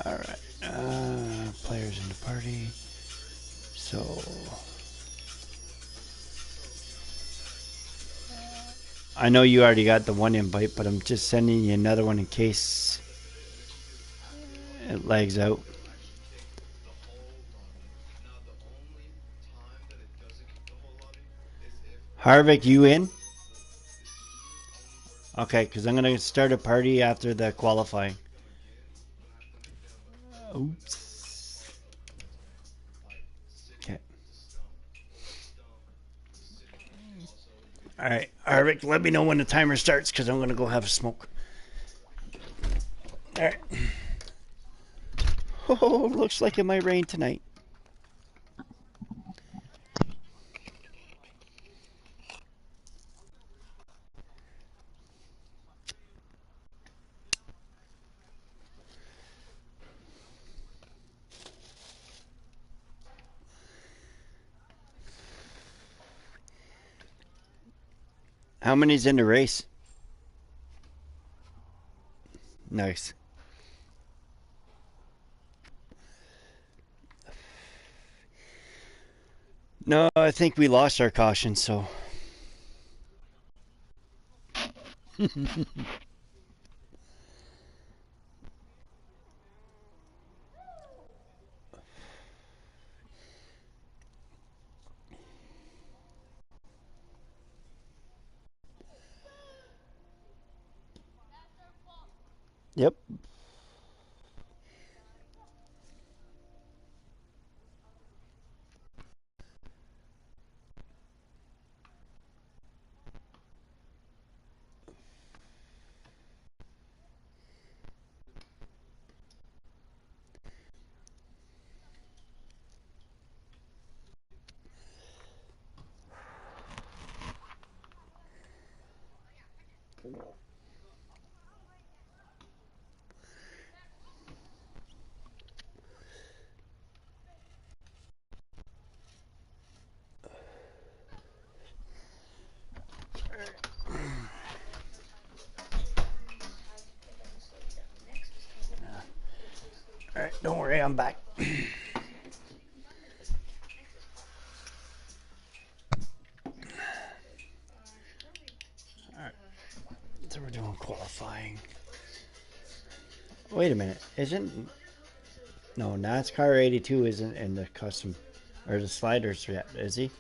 Alright. Players in the party. So... I know you already got the one invite, but I'm just sending you another one in case it lags out. Harvick, you in? Okay, because I'm going to start a party after the qualifying. Oops. Okay. Alright, Harvick, let me know when the timer starts because I'm going to go have a smoke. Alright. Oh, looks like it might rain tonight. How many's in the race? Nice. No, I think we lost our caution, so. Yep. Alright, don't worry, I'm back. Alright, so we're doing qualifying. Wait a minute, isn't... No, NASCAR 82 isn't in the custom... Or the sliders yet, is he?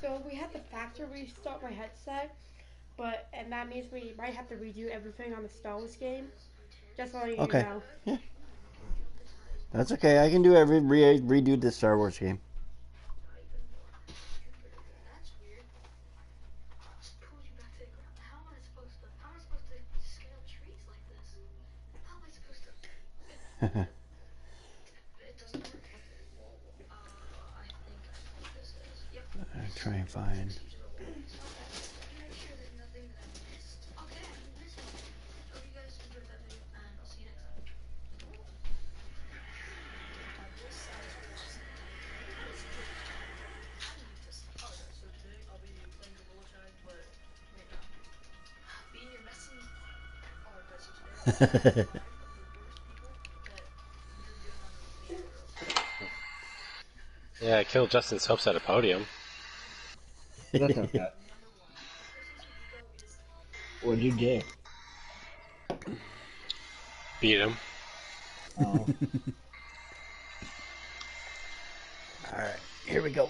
So we had the factory restart my headset, and that means we might have to redo everything on the Star Wars game. Just letting you Okay. know. Yeah. That's okay, I can do redo the Star Wars game. Try and find... Yeah, I killed Justin's hopes at a podium. That's okay. What'd you do? Beat him. Oh. Alright, here we go.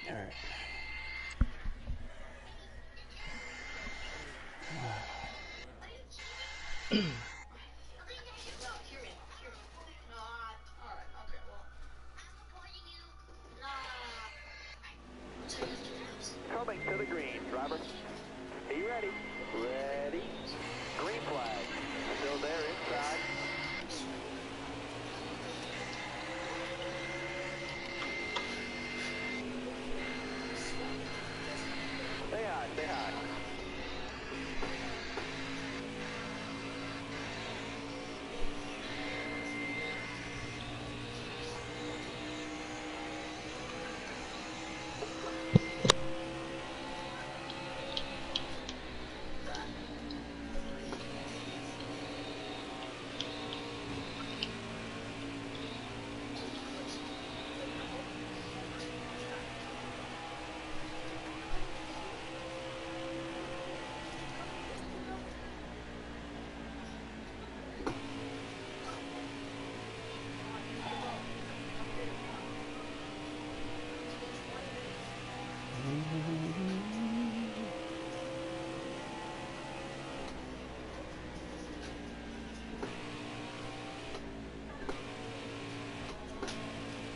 Alright. Coming to the green, driver. Be ready. Ready. Green flag. Still there inside. Say hi, say hi.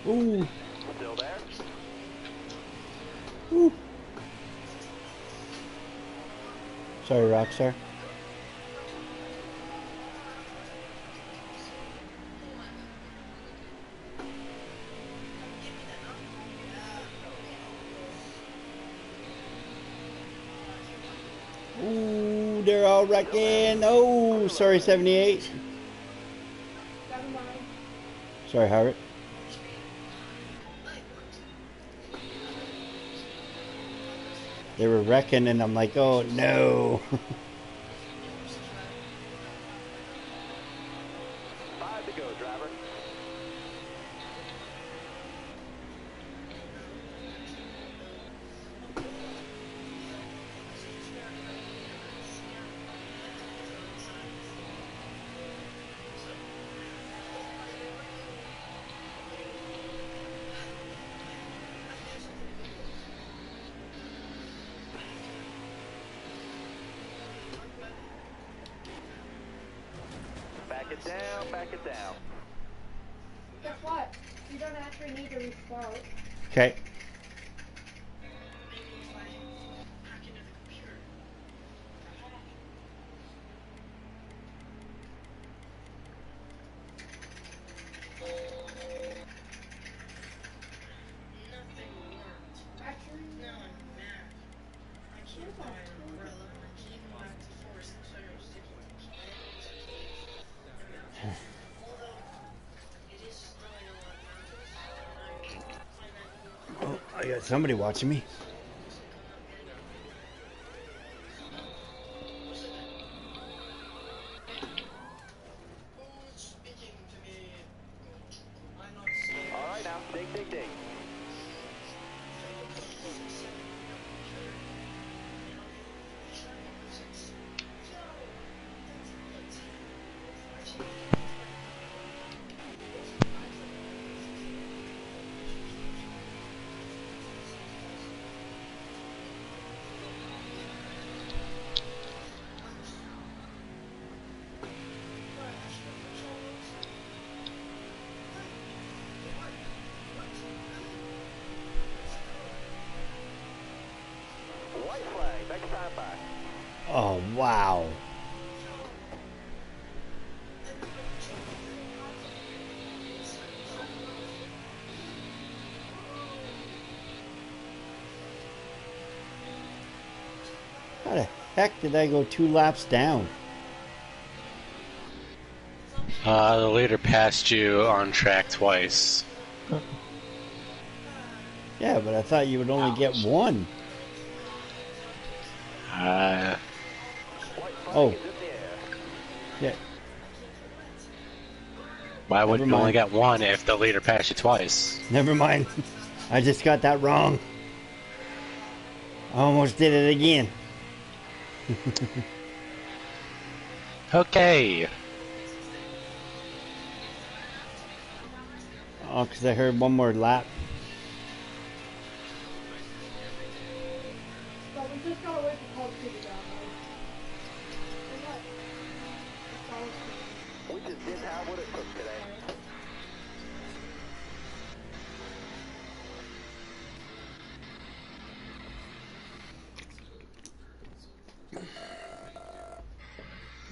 Ooh. Still there? Ooh. Sorry, Rockstar. Ooh, they're all wrecking. Oh, sorry, 78. Never mind. Sorry, Howard. They were wrecking, and I'm like, oh no. 5 to go, driver. Back it down, back it down. Guess what? You don't actually need to restart. Okay. Actually, Oh, I got somebody watching me. All right now, ding, ding, ding. White flag, next time by. Oh, wow. How the heck did I go 2 laps down? The leader passed you on track twice. Yeah, but I thought you would only get 1. Uh, White flag Oh. is in the air. Yeah. why would Never you only mind. get 1 if the leader passed you twice? Never mind. I just got that wrong. I almost did it again. Okay. Oh, because I heard 1 more lap. So we just gotta wait for Paul to get down. We just didn't have what it took today.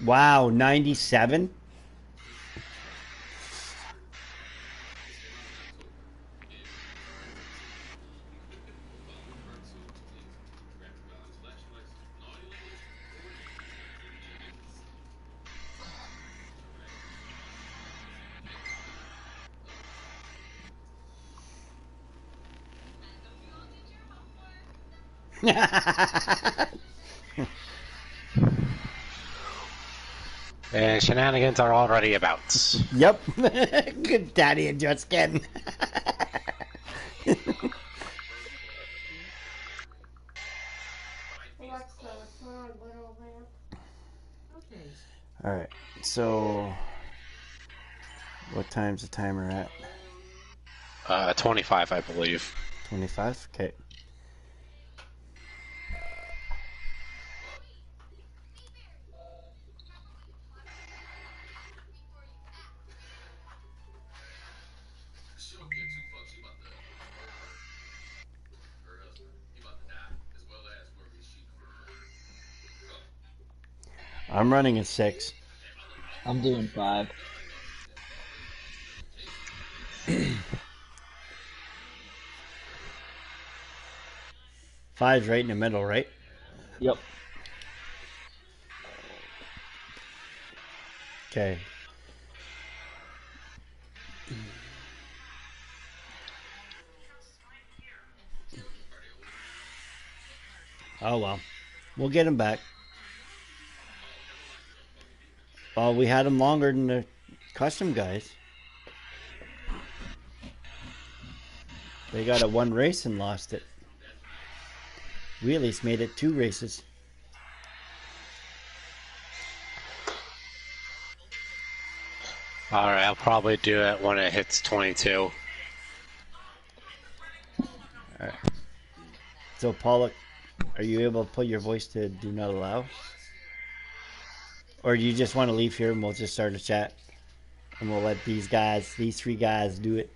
Wow, 97? And shenanigans are already about. Yep. Good daddy and just kidding. Alexa, turn on little lamp. Alright, so what time's the timer at? 25, I believe. 25? Okay. I'm running a 6. I'm doing 5. Five's right in the middle, right? Yep. Okay. Oh well. We'll get him back. Well, we had him longer than the custom guys. They got it 1 race and lost it. We at least made it 2 races. Alright, I'll probably do it when it hits 22. Alright. So, Pollock, are you able to put your voice to do not allow? Or do you just want to leave here and we'll just start a chat? And we'll let these 3 guys do it.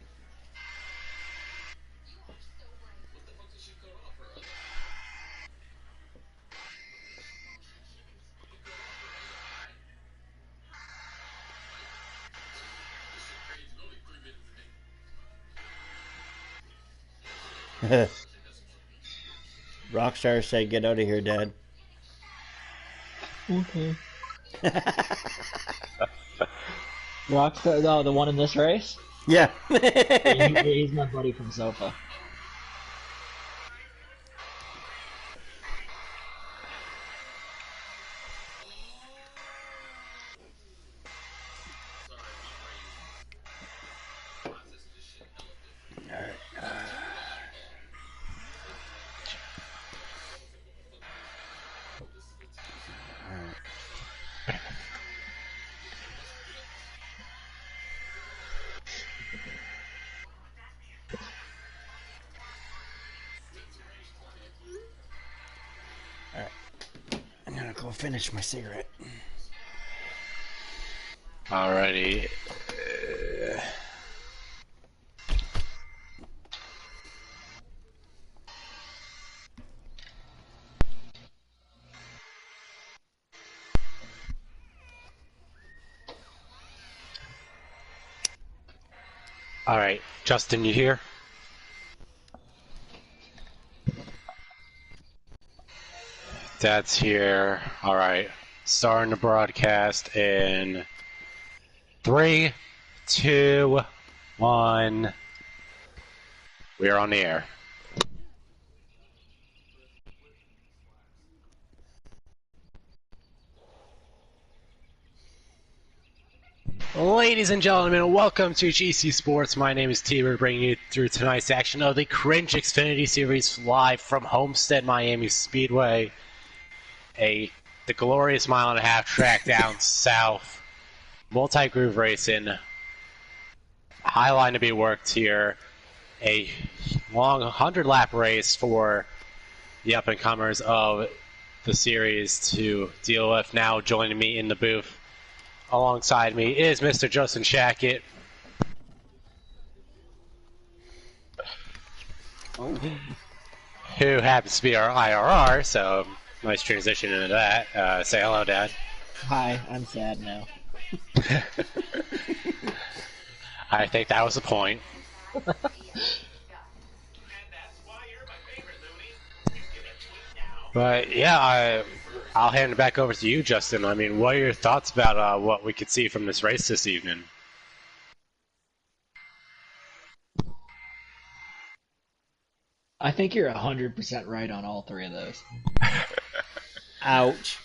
Rockstar said, "Get out of here, Dad." Okay. Rockstar, no, the one in this race? Yeah. He's my buddy from Sofa. I'm gonna go finish my cigarette. Alrighty. Alright, Justin, you here? Dad's here. Alright. Starting the broadcast in 3, 2, 1. We are on the air. Ladies and gentlemen, welcome to GC Sports. My name is T. We're bringing you through tonight's action of the Cringe Xfinity Series live from Homestead, Miami Speedway. The glorious mile-and-a-half track down south. Multi-groove racing. High line to be worked here. A long 100-lap race for the up-and-comers of the series to deal with. Now joining me in the booth alongside me is Mr. Justin Shackett. Who happens to be our IRR, so nice transition into that. Say hello, Dad. Hi, I'm sad now. I think that was the point. But yeah, I'll hand it back over to you, Justin. I mean, what are your thoughts about what we could see from this race this evening? I think you're 100% right on all three of those. Ouch.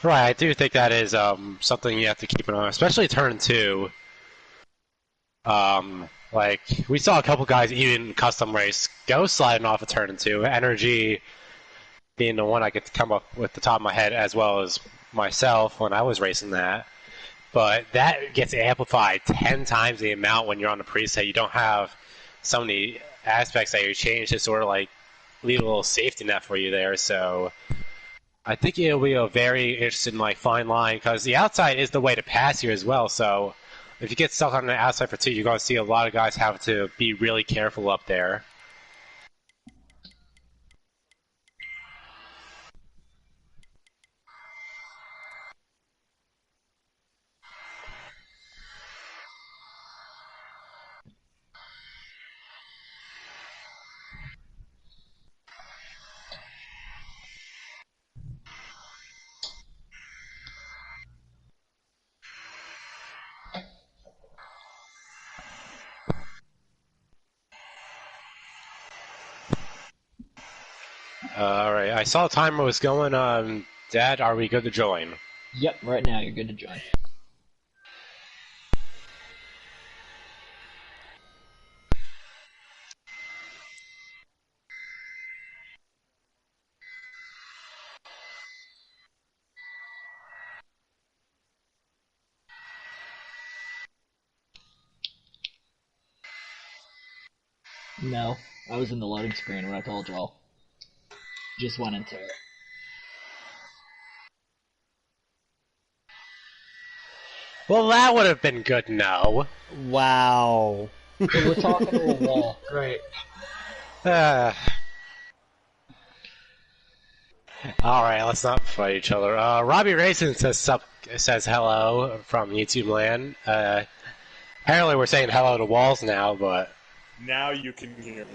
Right, I do think that is something you have to keep an eye on, especially turn 2. Like, we saw a couple guys even custom race go sliding off of turn 2. Energy being the one I get to come up with the top of my head, as well as myself when I was racing that. But that gets amplified 10 times the amount when you're on the preset. You don't have so many aspects that you change to sort of like leave a little safety net for you there. So I think it'll be a very interesting like fine line, because the outside is the way to pass here as well. So if you get stuck on the outside for 2, you're going to see a lot of guys have to be really careful up there. Alright, I saw the timer was going. Dad, are we good to join? Yep, right now you're good to join. No, I was in the loading screen when I told y'all. Just went into it. Well, that would have been good, no. Wow. We're talking to a wall. Great. Alright, let's not fight each other. Robbie Racing says hello from YouTube land. Apparently we're saying hello to walls now, but... Now you can hear me.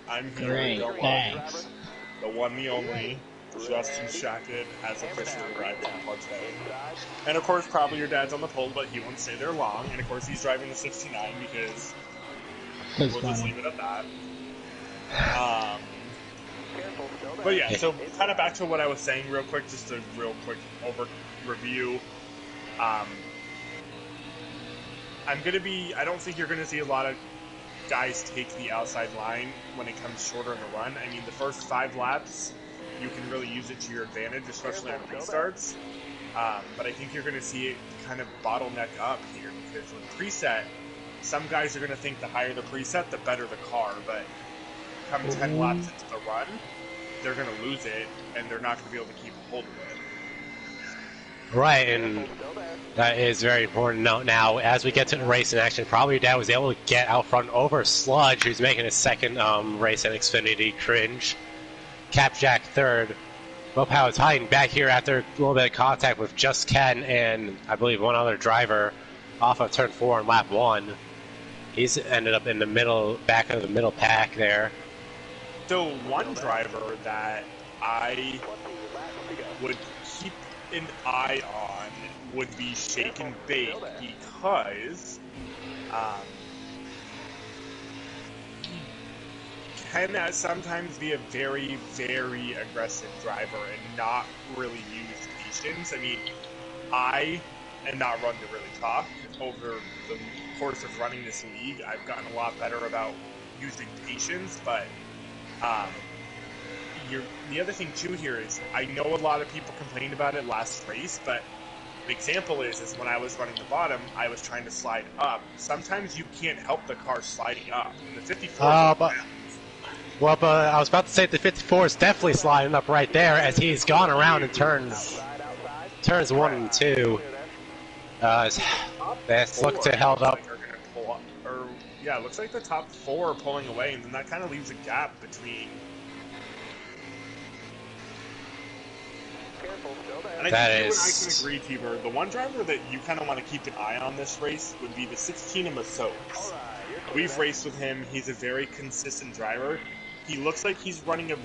I'm here. Great, thanks. The one, the only, Justin Shackett has officially arrived at Homestead. And of course, probably your dad's on the pole, but he won't stay there long. And of course, he's driving the 69 because we'll just leave it at that. But yeah, so kind of back to what I was saying real quick, just a real quick review. I don't think you're going to see a lot of guys take the outside line when it comes shorter in the run. I mean, the first 5 laps, you can really use it to your advantage, especially on restarts. But I think you're going to see it kind of bottleneck up here because with preset, some guys are going to think the higher the preset, the better the car. But come 10 laps into the run, they're going to lose it, and they're not going to be able to keep a hold of it. Right, and that is very important to note. Now, as we get to the race in action, probably your dad was able to get out front over Sludge, who's making his second race in Xfinity Cringe. Capjack third. Mopow is hiding back here after a little bit of contact with Just Ken and I believe one other driver off of turn 4 in lap 1. He's ended up in the middle, back of the middle pack there. So one driver that I would keep an eye on would be Shake and Bake because can sometimes be a very, very aggressive driver and not really use patience. I mean, I am not run to really talk. Over the course of running this league, I've gotten a lot better about using patience, but the other thing too here is I know a lot of people complained about it last race, but an example is when I was running the bottom, I was trying to slide up. Sometimes you can't help the car sliding up. And the 54 Well, but I was about to say the 54 is definitely sliding up right there as he's gone around in turns 1 and 2. This looks to held up. Yeah, it looks like the top 4 are pulling away, and then that kind of leaves a gap between. And I think you and I can agree, Tiber, the one driver that you kind of want to keep an eye on this race would be the 16 of Masopes. We've raced with him. He's a very consistent driver. He looks like he's running a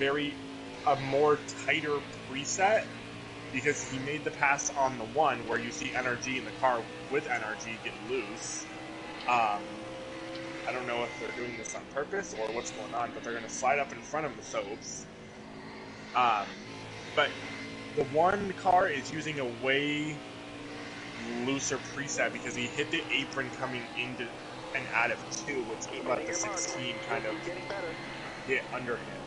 more tighter preset because he made the pass on the 1 where you see NRG in the car with NRG get loose. I don't know if they're doing this on purpose or what's going on, but they're going to slide up in front of the Soaps. But the 1 car is using a way looser preset because he hit the apron coming into and out of 2, which let the 16 kind of get under him.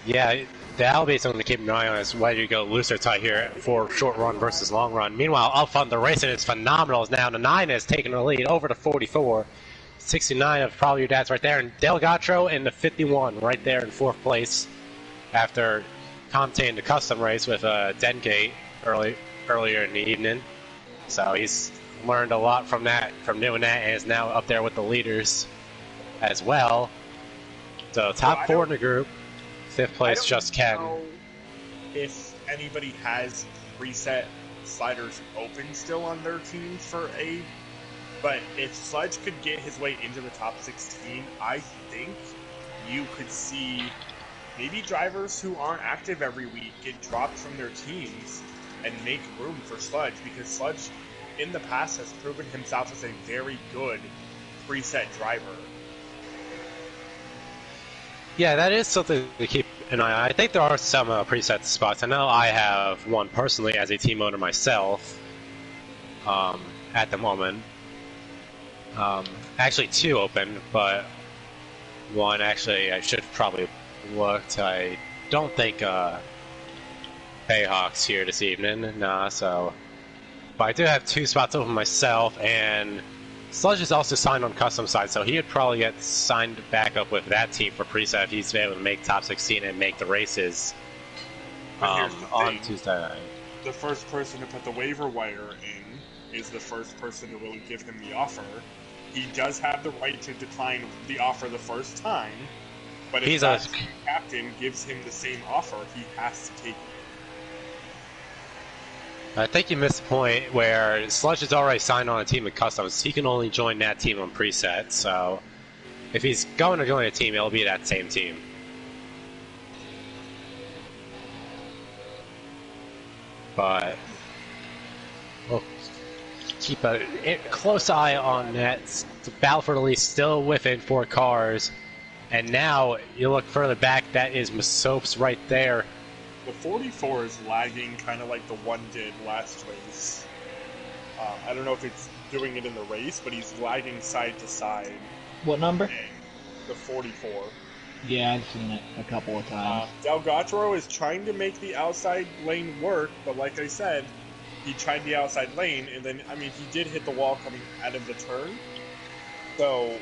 Yeah, that'll be something to keep an eye on is whether you go loose or tight here for short run versus long run. Meanwhile, up front, the racing is phenomenal. Now the 9 is taking the lead over to 44. 69 of probably your dad's right there. And Delgatro in the 51 right there in 4th place after commentating the custom race with Denkate earlier in the evening. So he's learned a lot from doing that, and is now up there with the leaders as well. So top 4 in the group. 5th place, Just Ken. I don't know if anybody has preset sliders open still on their teams for A, but if Sludge could get his way into the top 16, I think you could see maybe drivers who aren't active every week get dropped from their teams and make room for Sludge, because Sludge in the past has proven himself as a very good preset driver. Yeah, that is something to keep an eye on. I think there are some preset spots. I know I have one personally as a team owner myself at the moment. Actually 2 open, but 1 actually I should probably looked. I don't think Bayhawk's here this evening, nah, so. But I do have 2 spots open myself, and Sludge is also signed on custom side, so he would probably get signed back up with that team for preset if he's able to make top 16 and make the races on Tuesday night. The first person to put the waiver wire in is the first person to really give him the offer. He does have the right to decline the offer the first time, but if the captain gives him the same offer, he has to take it. I think you missed the point where Sludge is already signed on a team of customs. He can only join that team on preset, so if he's going to join a team, it'll be that same team. But we'll keep a close eye on that. The battle for the lead still within 4 cars. And now you look further back, that is Masopes right there. The 44 is lagging kind of like the 1 did last race. I don't know if it's doing it in the race, but he's lagging side to side. What number? And the 44. Yeah, I've seen it a couple of times. Delgatro is trying to make the outside lane work, but like I said, he tried the outside lane, and then, I mean, he did hit the wall coming out of the turn. So,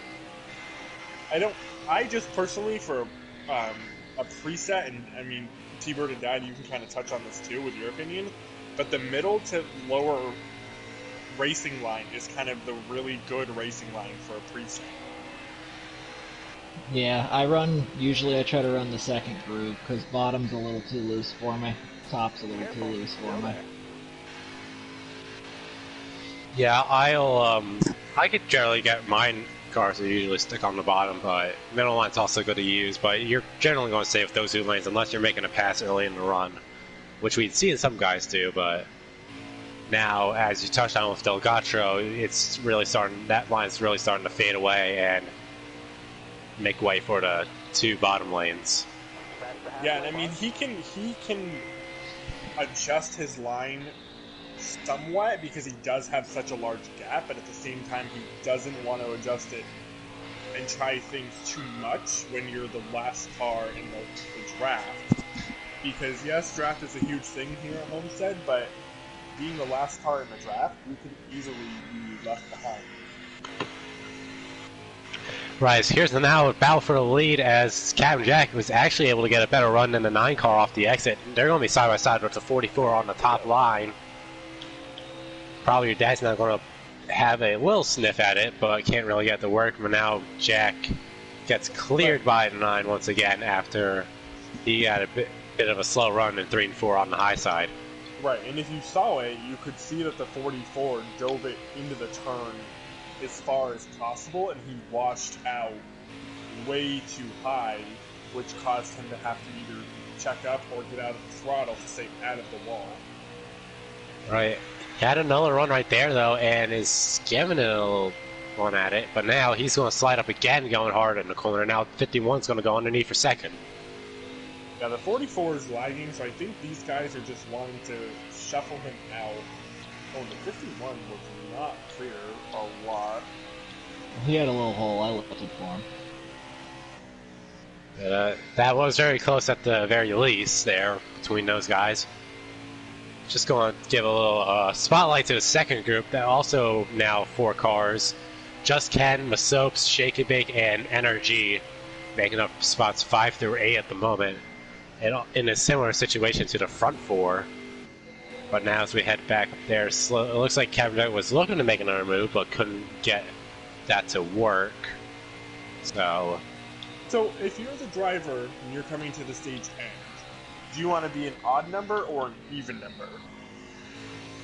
I just personally, for a preset, and I mean, T-Bird and Dad, you can kind of touch on this too with your opinion, but the middle to lower racing line is kind of the really good racing line for a preset. Yeah, usually I try to run the second group, because bottom's a little too loose for me. Top's a little too loose for me. Yeah, I could generally get mine cars that usually stick on the bottom, but middle line's also good to use, but you're generally going to stay with those two lanes unless you're making a pass early in the run, which we've seen some guys do, but now, as you touched on with Delgatro, that line's really starting to fade away and make way for the two bottom lanes. Yeah, and I mean, he can adjust his line somewhat because he does have such a large gap, but at the same time he doesn't want to adjust it and try things too much when you're the last car in the draft. Because yes, draft is a huge thing here at Homestead, but being the last car in the draft, you could easily be left behind. Right, here's the now battle for the lead as Captain Jack was actually able to get a better run than the 9 car off the exit. They're going to be side by side with the 44 on the top line. Probably your dad's not going to have a little sniff at it, but can't really get to work. But now Jack gets cleared by the 9 once again after he had a bit of a slow run in 3 and 4 on the high side. Right, and if you saw it, you could see that the 44 dove it into the turn as far as possible, and he washed out way too high, which caused him to have to either check up or get out of the throttle to stay out of the wall. Right. He had another run right there, though, and is giving it a little one at it, but now he's going to slide up again going hard in the corner. Now 51's going to go underneath for second. Yeah, the 44 is lagging, so I think these guys are just wanting to shuffle him out. Oh, the 51 was not clear a lot. He had a little hole, I looked for him. That was very close at the very least there between those guys. Just going to give a little spotlight to the second group that also now 4 cars. Just Ken, Masopes, Shake and Bake, and Energy making up spots 5 through 8 at the moment. And in a similar situation to the front 4. But now as we head back up there, it looks like Captain was looking to make another move, but couldn't get that to work. So if you're the driver and you're coming to the stage end, do you want to be an odd number or an even number?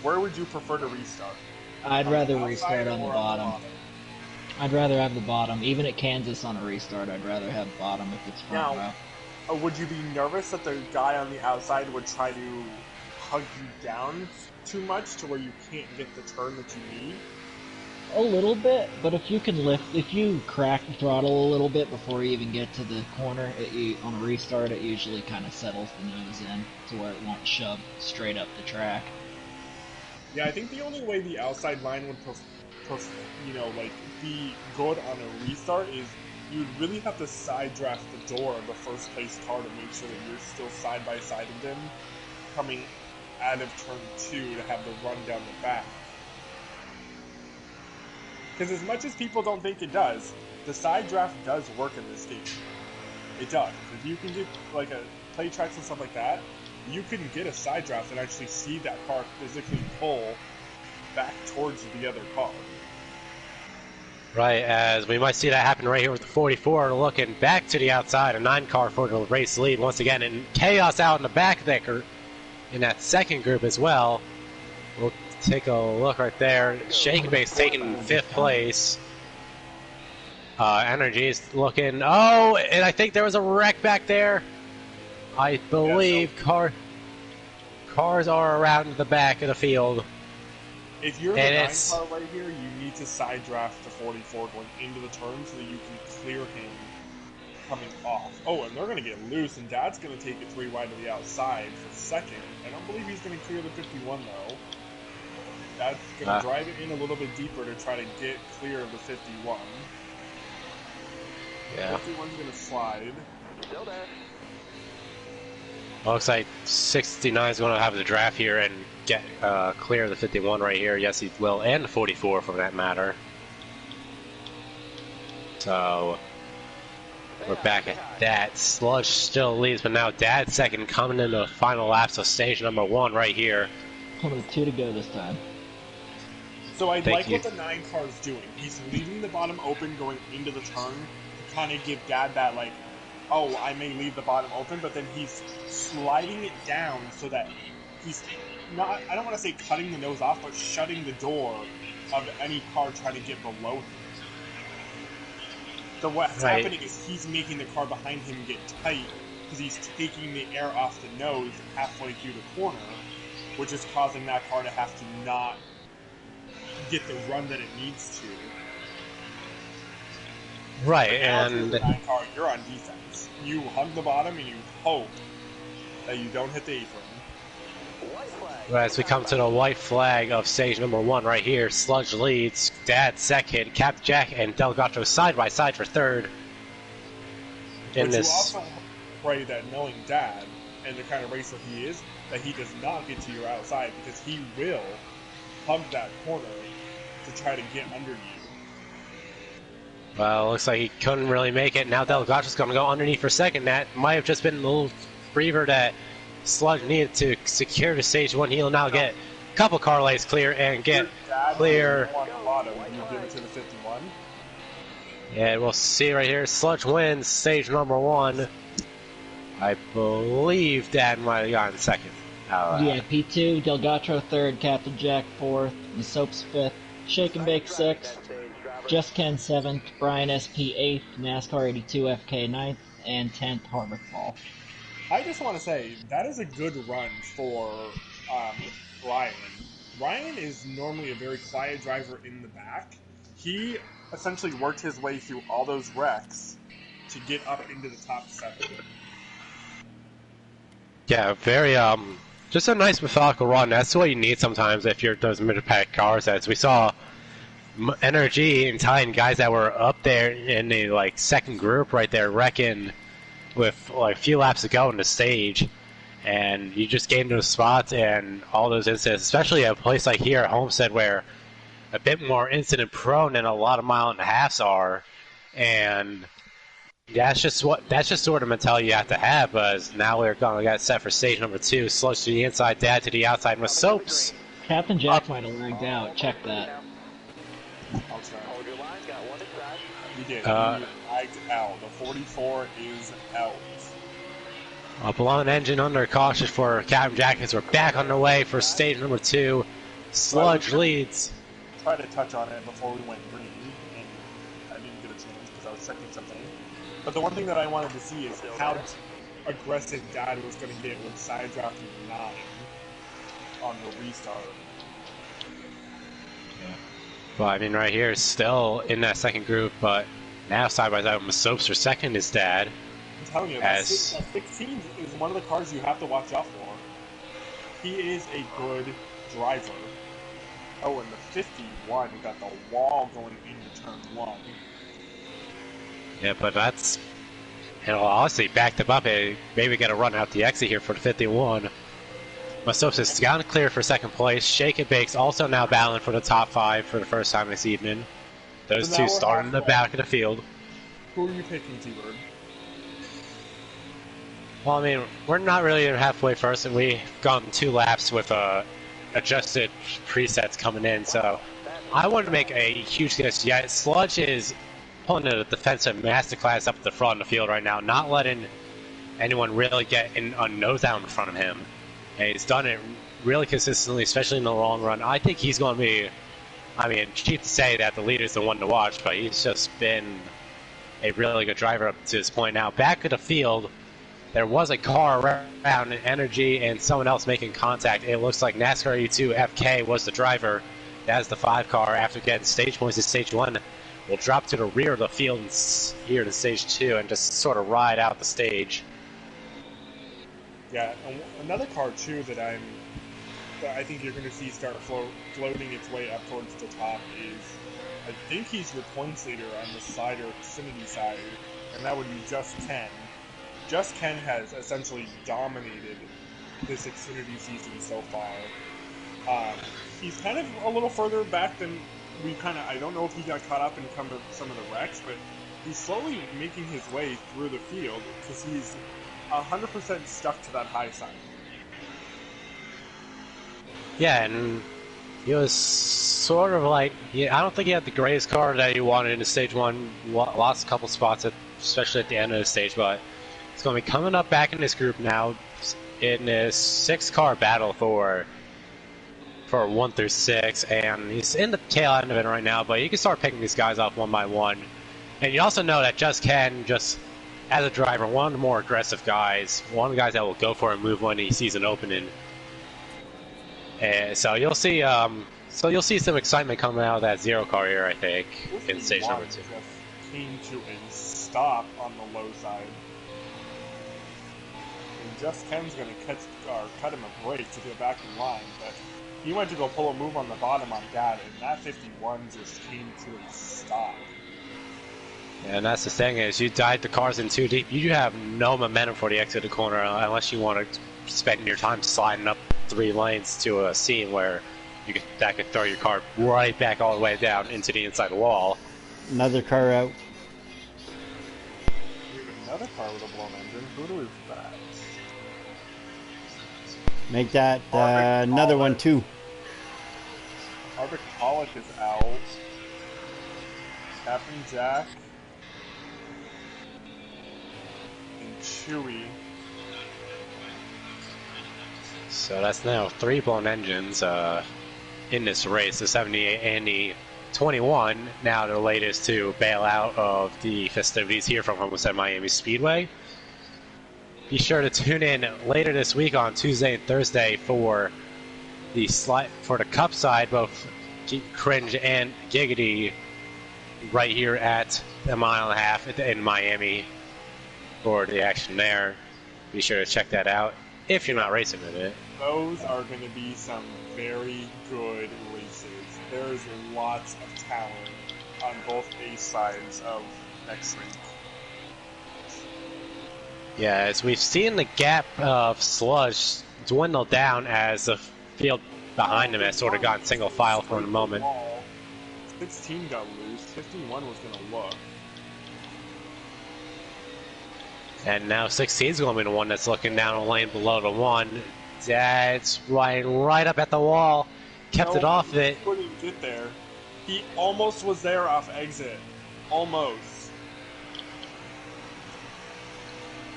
Where would you prefer to restart? I'd rather restart on the bottom. I'd rather have the bottom. Even at Kansas on a restart, I'd rather have bottom if it's front row. Would you be nervous that the guy on the outside would try to hug you down too much to where you can't get the turn that you need? A little bit, but if you crack the throttle a little bit before you even get to the corner, on a restart, it usually kind of settles the nose in to where it won't shove straight up the track. Yeah, I think the only way the outside line would, be good on a restart is you'd really have to side draft the door of the first place car to make sure that you're still side by side of them coming out of turn 2 to have the run down the back. Because as much as people don't think it does, the side draft does work in this game. It does. If you can get like a play tracks and stuff like that, you can get a side draft and actually see that car physically pull back towards the other car. Right, as we might see that happen right here with the 44 looking back to the outside, a 9 car for the race lead once again, and chaos out in the back there in that second group as well. We'll take a look right there. Shake and Bake's taking 5th place. Energy is looking. Oh, and I think there was a wreck back there. I believe cars are around the back of the field. If you're the 9 car right here, you need to side draft the 44 going into the turn so that you can clear him coming off. Oh, and they're going to get loose, and Dad's going to take it 3 wide to the outside for second. I don't believe he's going to clear the 51, though. That's going to drive it in a little bit deeper to try to get clear of the 51. Yeah. 51's going to slide. Still there. Looks like 69 is going to have the draft here and get clear of the 51 right here. Yes, he will, and the 44 for that matter. So we're back at that. Sludge still leads, but now Dad's second, coming into the final laps of stage number 1 right here. Only 2 to go this time. So I Thank like you. what the 9 car is doing. He's leaving the bottom open going into the turn to kind of give Dad that, like, oh, I may leave the bottom open, but then he's sliding it down so that he's not, I don't want to say cutting the nose off, but shutting the door of any car trying to get below him. So what's happening is he's making the car behind him get tight because he's taking the air off the nose halfway through the corner, which is causing that car to have to not get the run that it needs to. Right, And and car, you're on defense. You hug the bottom and you hope that you don't hit the apron. as we come to the white flag of stage number 1 right here, Sludge leads, Dad second, Captain Jack and Delgado side by side for third. In But this, you also pray that knowing Dad and the kind of racer he is, that he does not get to your outside because he will hug that corner to try to get under you. well, looks like he couldn't really make it. Now Delgado's going to go underneath for second. That might have just been a little breather that Sludge needed to secure the stage 1. He'll now get a couple car lanes clear and get Dad clear. on the bottom, you give it to the 51. And we'll see right here, Sludge wins stage number 1. I believe Dad might have gotten second. Yeah, P2, Delgado 3rd, Captain Jack 4th, the Soaps 5th, Shake and Bake 6th, Just Ken 7th, Brian SP 8th, NASCAR 82 FK 9th, and 10th Harbor Fall. I just want to say, that is a good run for Ryan. Ryan is normally a very quiet driver in the back. He essentially worked his way through all those wrecks to get up into the top 7. Yeah, very, just a nice methodical run. That's what you need sometimes if you're those mid-pack cars. As we saw Energy and tying guys that were up there in the, like, second group right there wrecking with, like, a few laps to go in the stage. And you just gained those spots and all those incidents, especially at a place like here at Homestead where a bit more incident prone than a lot of mile and a halves are. And that's just sort of mentality you have to have, because now we're going to get set for stage number 2. Sludge to the inside, Dad to the outside with Soaps. Captain Jack might have lagged out. Check that. I'll try. Hold your line, got one inside. You did. You lagged out. The 44 is out. Up along engine under caution for Captain Jack as we're back on the way for stage number 2. Sludge leads. Try to touch on it before we went green, and I didn't get a chance because I was checking something. But the one thing that I wanted to see is how aggressive Dad was going to get with side drafting 9 on the restart. Well, I mean, right here, still in that second group, but now side by side with Soaps for second is Dad. I'm telling you, that 16 is one of the cars you have to watch out for. He is a good driver. Oh, and the 51 got the wall going into turn 1. Yeah, but that's, you know, honestly, backed him up. Maybe get a run out the exit here for the 51. Soaps has gotten clear for second place. Shake and Bake's also now battling for the top 5 for the first time this evening. Those So two now we're starting in the halfway. back of the field. Who are you picking, T-Bird? Well, I mean, we're not really halfway first, and we've gone 2 laps with adjusted presets coming in, so I want to make a huge guess. Yeah, Sludge is pulling a defensive masterclass up at the front of the field right now, not letting anyone really get a nose down in front of him. And he's done it really consistently, especially in the long run. I think he's going to be, I mean, cheap to say that the leader's the one to watch, but he's just been a really good driver up to this point. Now, back at the field, there was a car around Energy and someone else making contact. It looks like NASCAR 82 FK was the driver. That's the 5 car. After getting stage points in stage 1, will drop to the rear of the field here to stage 2 and just sort of ride out the stage. Yeah, another car too that I'm that I think you're going to see start floating its way up towards the top is, I think he's your points leader on the side or Xfinity side, and that would be Just Ken. Just Ken has essentially dominated this Xfinity season so far. He's kind of a little further back than I don't know if he got caught up in some of the wrecks, but he's slowly making his way through the field because he's 100% stuck to that high side. Yeah, and he was sort of like, I don't think he had the greatest car that he wanted in stage 1. Lost a couple spots, especially at the end of the stage, but he's going to be coming up back in this group now in this 6-car battle for 1 through 6, and he's in the tail end of it right now, but you can start picking these guys off one by one. And you also know that Just Ken, just as a driver, one of the more aggressive guys, one of the guys that will go for a move when he sees an opening. And so you'll see some excitement coming out of that 0 car here, I think, in stage number 2. Just came to a stop on the low side. And Just Ken's going to cut him a break to get back in line, but he went to go pull a move on the bottom on that, and that 51 just came to a stop. Yeah, and that's the thing is, you dive the cars in too deep, you have no momentum for the exit of the corner unless you want to spend your time sliding up 3 lanes to a scene where that could throw your car right back all the way down into the inside wall. Another car out. We have another car with a blown engine. Who do we got? Make that another one too. Harvick Pollock is out. Captain Jack. And Chewy. So that's now 3 blown engines in this race, the 78 and the 21, now the latest to bail out of the festivities here from Homestead Miami Speedway. Be sure to tune in later this week on Tuesday and Thursday for the Cup side, both Cringe and Giggity, right here at a 1.5 miles in Miami for the action there. Be sure to check that out if you're not racing with it. Those are going to be some very good races. There's lots of talent on both A sides of next week. Yeah, as we've seen the gap of sludge dwindle down as the field behind him has sort of gone single file for the moment. 16 got loose, 51 was going to look. And now 16 is going to be the one that's looking down a lane below the 1. That's right up at the wall. Kept it off it. He couldn't get there. He almost was there off exit. Almost.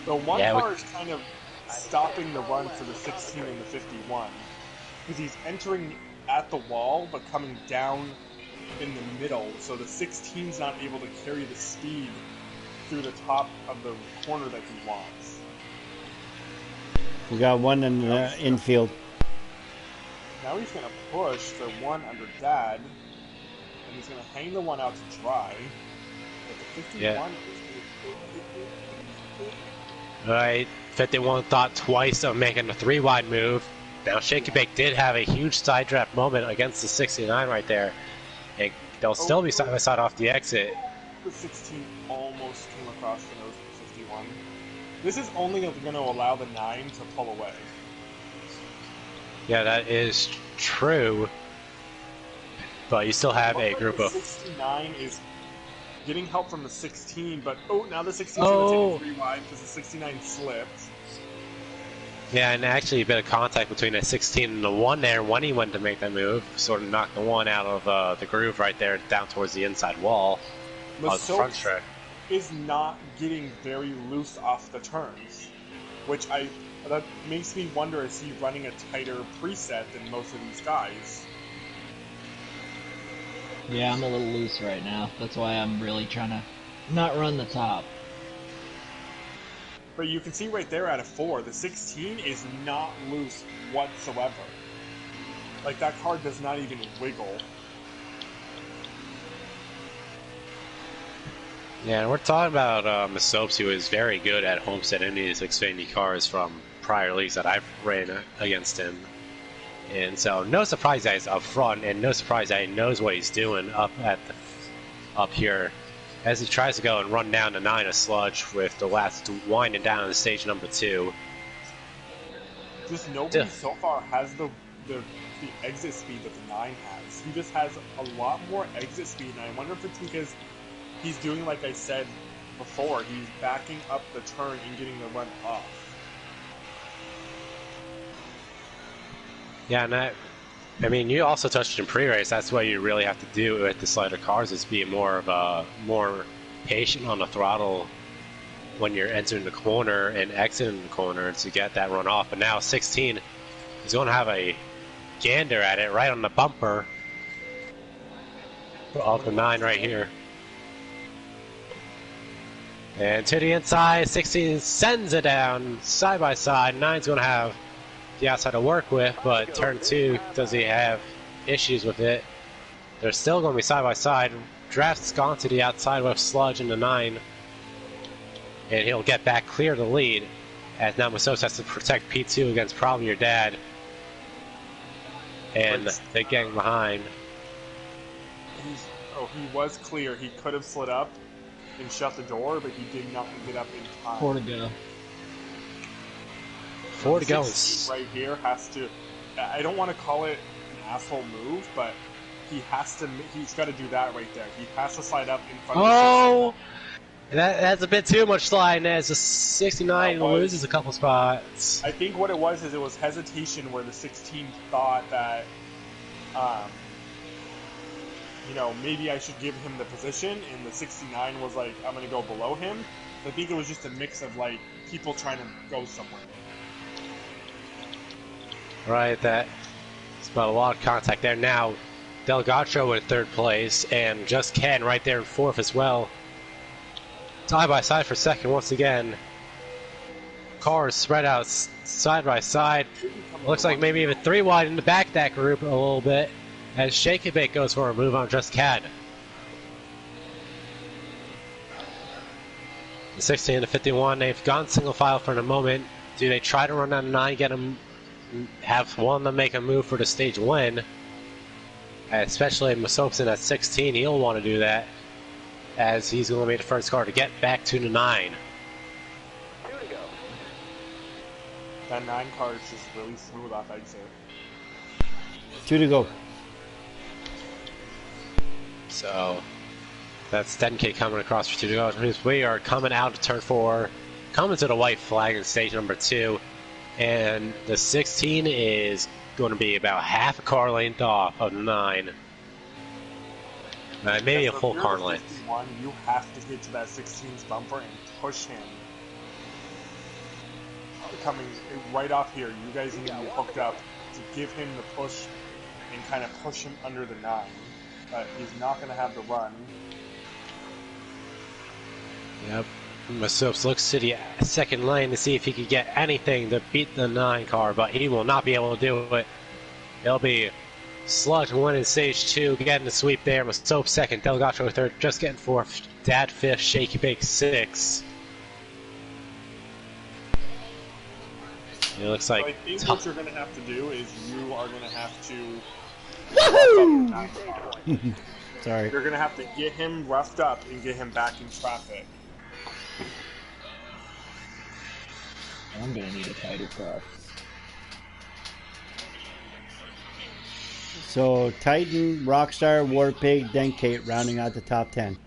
The one car is kind of stopping the run for the 16 and the 51. Because he's entering at the wall, but coming down in the middle. So the 16's not able to carry the speed through the top of the corner that he wants. We got one in the infield. Now he's going to push the one under Dad, and he's going to hang the one out to dry. But the 51 is... Right, 51 thought twice of making a 3-wide move. Now Shake and Bake did have a huge side draft moment against the 69 right there. And they'll still be side by side off the exit. The 16 almost came across the nose of the 51. This is only going to allow the 9 to pull away. Yeah, that is true. But you still have a group of... 69 is getting help from the 16, but now the 16 is going to take 3 wide because the 69 slipped. Yeah, and actually a bit of contact between the 16 and the 1 there when he went to make that move. Sort of knocked the 1 out of the groove right there down towards the inside wall. On the front stretch. Is not getting very loose off the turns, which that makes me wonder, is he running a tighter preset than most of these guys? Yeah, I'm a little loose right now. That's why I'm really trying to not run the top. But you can see right there at a 4, the 16 is not loose whatsoever. Like, that car does not even wiggle. Yeah, and we're talking about Masopes, who is very good at Homestead Indies Xfinity cars from prior leagues that I've ran against him. And so no surprise that he's up front, and no surprise that he knows what he's doing up here as he tries to go and run down the 9 of sludge with the last winding down to stage number 2. Just nobody so far has the exit speed that the 9 has. He just has a lot more exit speed, and I wonder if it's because he's doing, like I said before, he's backing up the turn and getting the run off. Yeah, and I mean, you also touched in pre-race. That's what you really have to do with the slider cars is be more patient on the throttle when you're entering the corner and exiting the corner to get that run off. But now 16 is going to have a gander at it right on the bumper of the 9 right here. And to the inside, 16 sends it down side by side. 9's going to have the outside to work with, but turn 2, does he have issues with it? They're still going to be side by side. Draft's gone to the outside with Sludge in the 9, and he'll get back clear of the lead as now Masos has to protect P2 against probably your dad and the gang behind. He was clear. He could have slid up and shut the door, but he did not get up in time. 4 to go. 4 to go. Right here has to. I don't want to call it an asshole move, but he's got to do that right there. He has to slide up in front of the that's a bit too much sliding as the 69 loses a couple spots. I think what it was hesitation where the 16 thought that, maybe I should give him the position, and the 69 was like, I'm going to go below him. So I think it was just a mix of, like, people trying to go somewhere. Right, that's about a lot of contact there. Now, Delgacho in 3rd place, and Just Ken right there in 4th as well. Side by side for 2nd once again. Cars spread out side by side. Looks like maybe even 3 wide in the back of that group a little bit. As Shake and Bake goes for a move on Just Ken. The 16 to 51, they've gone single file for the moment. Do they try to run down the 9, get him, have one of them make a move for the stage win? Especially Masopson at 16, he'll want to do that, as he's going to be the first car to get back to the 9. 2 to go. That 9 car is just really smooth off exit. 2 to go. So that's Denkate coming across for 2 to go. We are coming out of turn 4, coming to the white flag in stage number 2, and the 16 is going to be about half a car length off of the 9. Maybe a full car length. You have to get to that 16's bumper and push him. Coming right off here, you guys need to be hooked up to give him the push and kind of push him under the 9. But he's not going to have the run. Yep. Masops looks to the 2nd lane to see if he could get anything to beat the 9 car, but he will not be able to do it. It'll be Sludge winning stage 2, getting the sweep there. Masops 2nd, Delgacho 3rd, just getting 4th. Dad 5th, Shaky Bake 6th. It looks like. So I think what you're going to have to do is you are going to have to. Woohoo! Sorry. You're going to have to get him roughed up and get him back in traffic. I'm gonna need a tighter car. So Titan, Rockstar, Warpig, Denkate rounding out the top 10.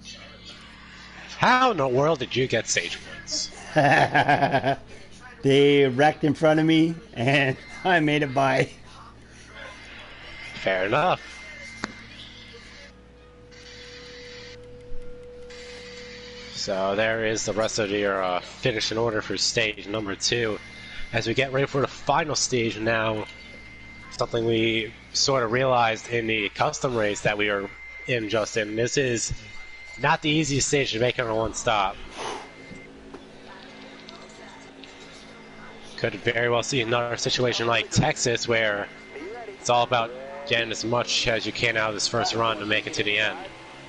How in the world did you get stage points? They wrecked in front of me, and I made it by. Fair enough. So there is the rest of your finish in order for stage number 2. As we get ready for the final stage now, something we sort of realized in the custom race that we are in, Justin. This is not the easiest stage to make on one stop. Could very well see another situation like Texas where it's all about getting as much as you can out of this first run to make it to the end.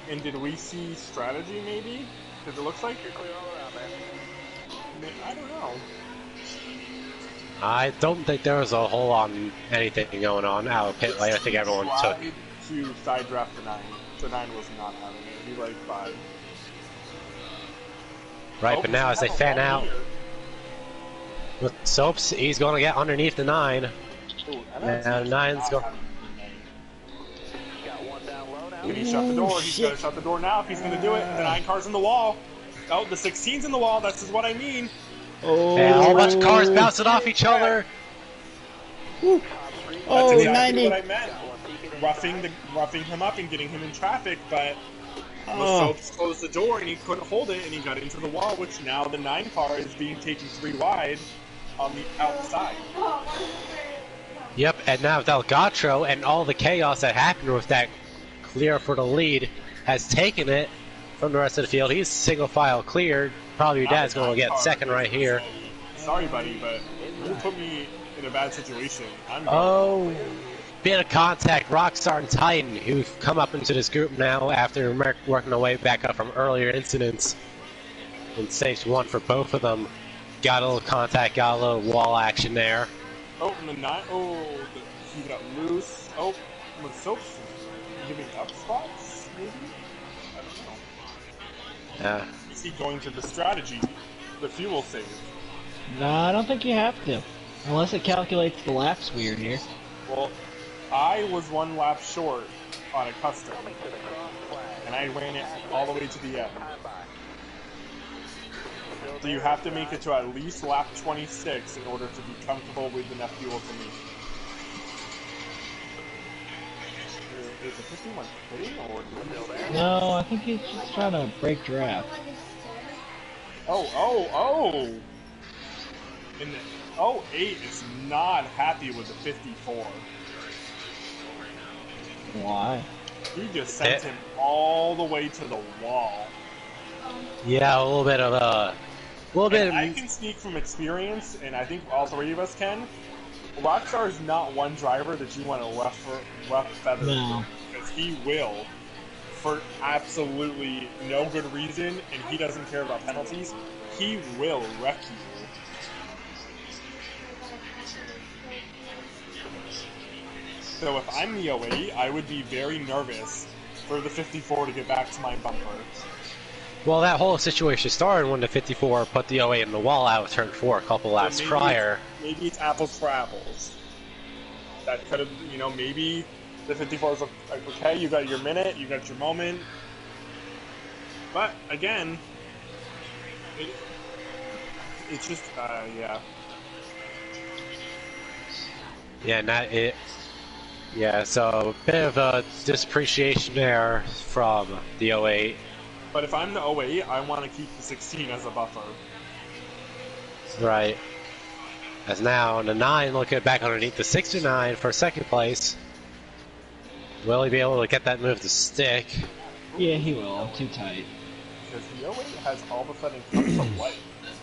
And did we see strategy maybe? Because it looks like You're clear all around, man. I don't know. I don't think there was a whole lot of anything going on out of pit lane. I think everyone took. Tried to side draft the 9. The 9 was not having it. He like 5. Right, but now as they fan out with Soaps, he's going to get underneath the 9. Ooh, Now the 9's going. Can he shut the door? He's got to shut the door now if he's going to do it. The 9 car's in the wall. Oh, the 16's in the wall. That's just what I mean. Oh, And a whole bunch of cars bouncing off each other. oh, That's exactly 90. what I meant. Roughing him up and getting him in traffic, but Oh. Soaps closed the door and he couldn't hold it and he got into the wall, which now the 9 car is being taken 3 wide on the outside. Yep, and now Delgatro and all the chaos that happened with that clear for the lead has taken it from the rest of the field. He's single file cleared. Probably your dad's going to get second right here. Sorry, buddy, but you put me in a bad situation. Oh, bit of contact. Rockstar and Titan, who've come up into this group now after working their way back up from earlier incidents. In stage 1 for both of them. Got a little contact, got a little wall action there. Oh, and the 9. Oh, he got loose. Oh, was Soaps giving up spots, maybe? I don't know. Yeah. Is he going to the strategy, the fuel save? No, I don't think you have to. Unless it calculates the laps weird here. Well, I was 1 lap short on a custom, and I ran it all the way to the end. So you have to make it to at least lap 26 in order to be comfortable with enough fuel to make it. Is the 51 quitting or No, I think he's just trying to break draft. Oh! And 08 is not happy with the 54. Why? He just sent him all the way to the wall. Yeah, a little bit of a... I can speak from experience, and I think all 3 of us can. Rockstar is not one driver that you want to rough feather No. because he will, for absolutely no good reason, and he doesn't care about penalties. He will wreck you. So if I'm the 08, I would be very nervous for the 54 to get back to my bumper. Well, that whole situation started when the 54 put the 08 in the wall out of turn 4 a couple laps prior. Maybe it's apples for apples. That could have, maybe the 54 is like, okay, you got your minute, you got your moment. But, again, it's just, yeah. Yeah, not it. Yeah, so a bit of a disappreciation there from the 08. But if I'm the 08, I want to keep the 16 as a buffer. Right. As now the 9 looking back underneath the 69 for second place. Will he be able to get that move to stick? Yeah, he will. Too tight. Because the 08 has all of a sudden come to life.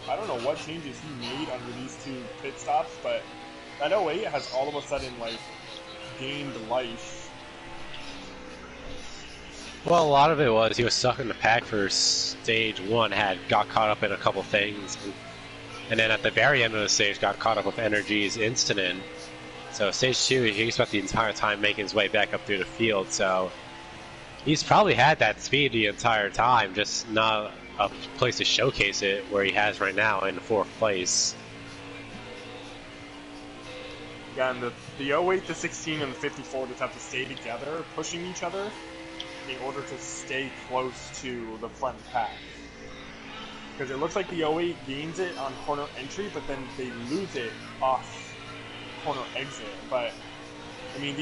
I don't know what changes he made under these 2 pit stops, but that 08 has all of a sudden, gained life. Well, a lot of it was he was stuck in the pack for stage 1, got caught up in a couple things, and then at the very end of the stage got caught up with Energy's incident. So stage 2, he spent the entire time making his way back up through the field, so he's probably had that speed the entire time, just not a place to showcase it where he has right now in 4th place. Yeah, and the 08, the 16, and the 54 just have to stay together, pushing each other, in order to stay close to the front pack. Because it looks like the 08 gains it on corner entry, but then they lose it off corner exit. But, I mean,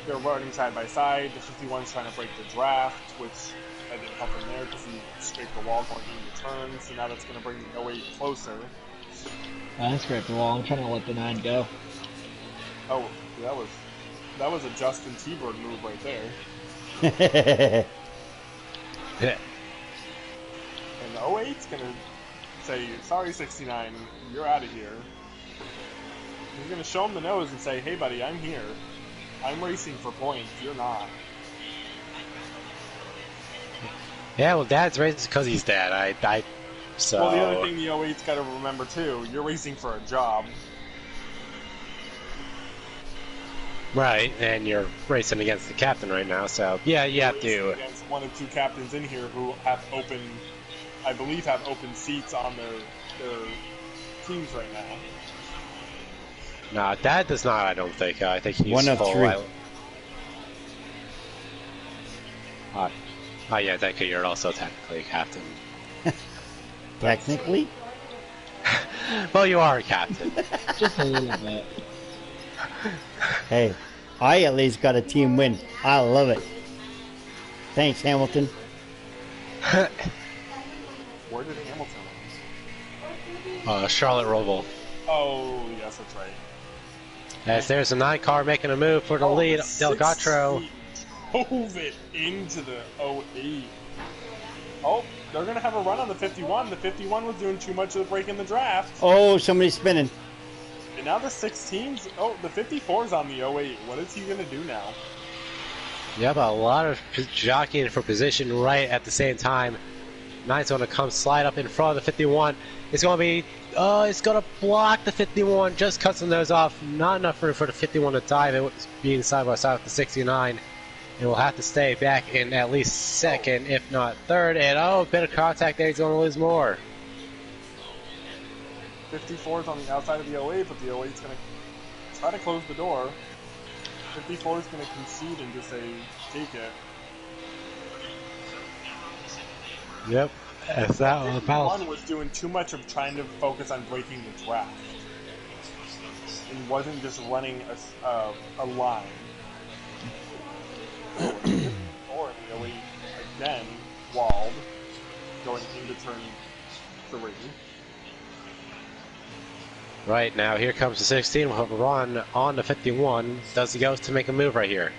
they're running side by side. The 51's trying to break the draft, which that didn't help him there because he scraped the wall going into turn. So now that's going to bring the 08 closer. I scraped the wall. I'm trying to let the 9 go. Oh, that was a Justin T-Bird move right there. Yeah. And the 08's gonna say, sorry 69, you're out of here. He's gonna show him the nose and say, hey buddy, I'm here. I'm racing for points, you're not. Yeah, well, Dad's racing because he's Dad. So... Well, the other thing the 08's gotta remember too, you're racing for a job. Right, and you're racing against the captain right now, so yeah, you have to. Against one of two captains in here who have open, I believe, have open seats on their teams right now. No, Dad does not. I don't think. I think he's One of full. three. Oh yeah, Denkate, you're also technically a captain. Technically? Well, you are a captain. Just a little bit. Hey, I at least got a team win. I love it. Thanks, Hamilton. Where did Hamilton win? Charlotte Roval. Oh, yes, that's right. As there's a 9 car making a move for the lead, Denkate. Drove it into the 08. Oh, they're going to have a run on the 51. The 51 was doing too much of the break in the draft. Oh, somebody's spinning. And now the 16's... Oh, the 54's on the 08. What is he going to do now? Yep, a lot of jockeying for position right at the same time. 9's going to come slide up in front of the 51. It's going to be... it's going to block the 51. Just cuts the nose off. Not enough room for the 51 to dive. It was being side by side with the 69. It will have to stay back in at least second, if not third. And a bit of contact there. He's going to lose more. 54's on the outside of the 08, but the 08's going to try to close the door. 54's going to concede and just say, take it. Yep. As that was about. 51 was doing too much of trying to focus on breaking the draft. And wasn't just running a line. Or the 08 again walled, going into turn 3. Right now, here comes the 16. We'll have a run on the 51. Does he go to make a move right here?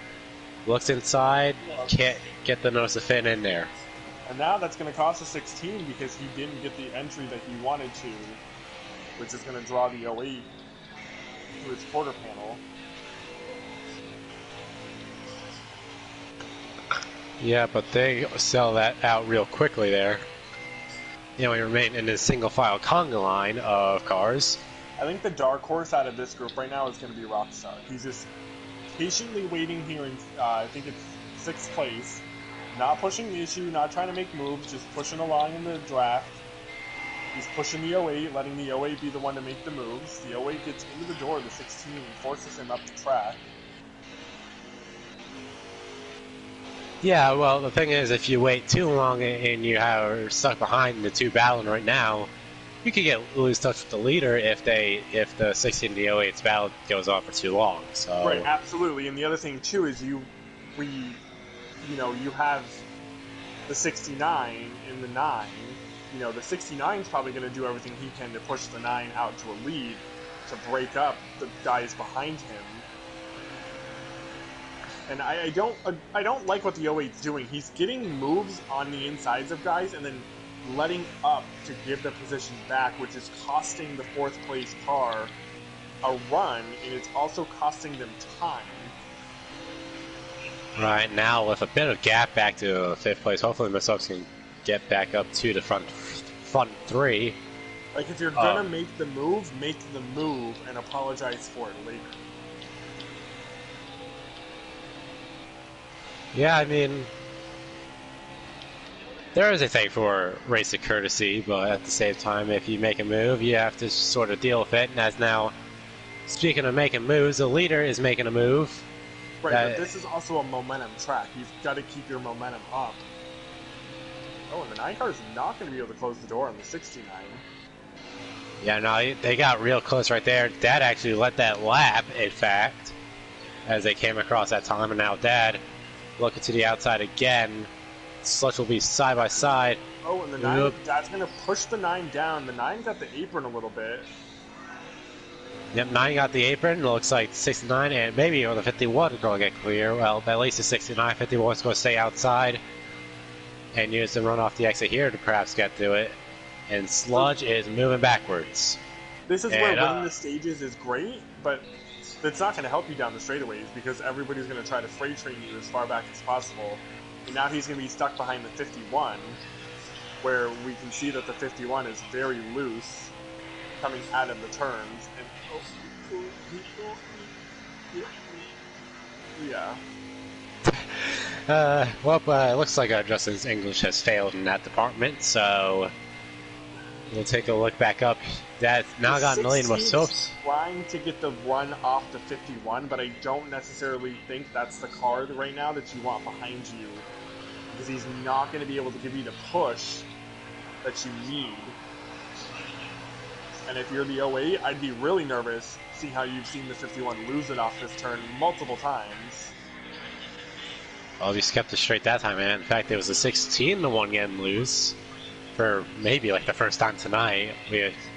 Looks inside. Can't get the nose to fit in there. And now that's going to cost a 16 because he didn't get the entry that he wanted to, which is going to draw the 08 to its quarter panel. Yeah, but they sell that out real quickly there. You know, we remain in a single file conga line of cars. I think the dark horse out of this group right now is going to be Rockstar. He's just patiently waiting here in, I think it's 6th place. Not pushing the issue, not trying to make moves, just pushing along in the draft. He's pushing the 08, letting the 08 be the one to make the moves. The 08 gets into the door, the 16 forces him up the track. Yeah, well, the thing is, if you wait too long and you are stuck behind the 2 battling right now, you could lose touch with the leader if the 16 and the 08's battle goes on for too long. So Right, absolutely. And the other thing too is you have the 69 in the 9. You know, the 69's probably going to do everything he can to push the 9 out to a lead to break up the guys behind him. And I don't like what the 08's doing. He's getting moves on the insides of guys and then letting up to give the position back, which is costing the 4th place car a run, and it's also costing them time. right now, with a bit of gap back to 5th place, hopefully Missox can get back up to the front 3. Like, if you're gonna make the move and apologize for it later. Yeah, I mean, there is a thing for race of courtesy, but at the same time, if you make a move, you have to sort of deal with it. And as now, speaking of making moves, the leader is making a move. Right, but this is also a momentum track. You've got to keep your momentum up. Oh, and the 9 car is not going to be able to close the door on the 69. Yeah, no, they got real close right there. Dad actually let that lap, in fact, as they came across that time. And now Dad looking to the outside again. Slutch will be side by side. Oh, and the 9, Dad's going to push the 9 down. The 9 got the apron a little bit. Yep, 9 got the apron. It looks like 69 and maybe even the 51 is going to get clear. Well, at least the 69, 51 is going to stay outside and use the run off the exit here to perhaps get to it. And Sludge is moving backwards. This is where winning the stages is great, but it's not going to help you down the straightaways because everybody's going to try to freight train you as far back as possible. And now he's going to be stuck behind the 51, where we can see that the 51 is very loose coming out of the turns. And Yeah. It looks like Justin's English has failed in that department, so we'll take a look back up. That's now got in the lane with 16 Soaps. is trying to get the run off the 51, but I don't necessarily think that's the car right now that you want behind you, because he's not going to be able to give you the push that you need. And if you're the 08, I'd be really nervous, see how you've seen the 51 lose it off this turn multiple times. Well, he kept it straight that time, man. In fact, it was a 16 to 1 getting loose for maybe like the first time tonight.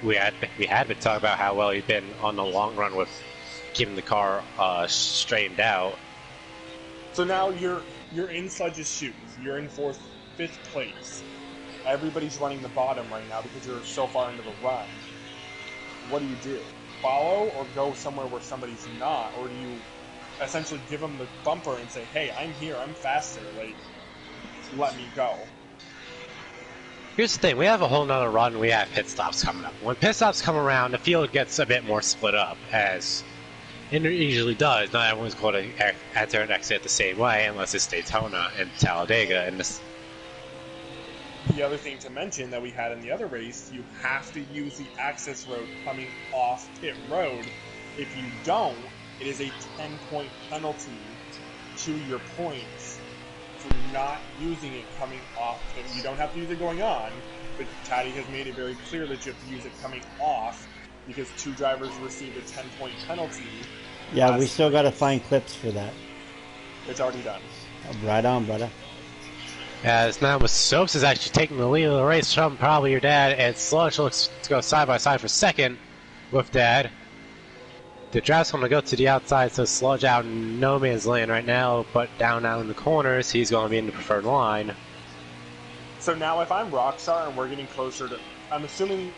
We had been talking about how well he'd been on the long run with keeping the car straightened out. So now you're in Sledge's shoes. You're in fifth place. Everybody's running the bottom right now because you're so far into the run. What do? Follow or go somewhere where somebody's not? Or do you essentially give them the bumper and say, hey, I'm here, I'm faster, like, let me go? Here's the thing, we have a whole nother run, we have pit stops coming up. When pit stops come around, the field gets a bit more split up, as it usually does. Not everyone's going to enter and exit the same way, unless it's Daytona and Talladega. And the other thing to mention that we had in the other race, you have to use the access road coming off pit road. If you don't, it is a 10-point penalty to your points for not using it coming off. You don't have to use it going on, but Taddy has made it very clear that you have to use it coming off because 2 drivers received a 10-point penalty. Yeah, we still got to find clips for that. It's already done. Right on, brother. As now with Soaps is actually taking the lead of the race from probably your dad, and Sludge looks to go side by side for second with Dad. The draft's going to go to the outside, so Sludge out in no man's land right now, but down out in the corners, he's going to be in the preferred line. So now if I'm Rockstar and we're getting closer to... I'm assuming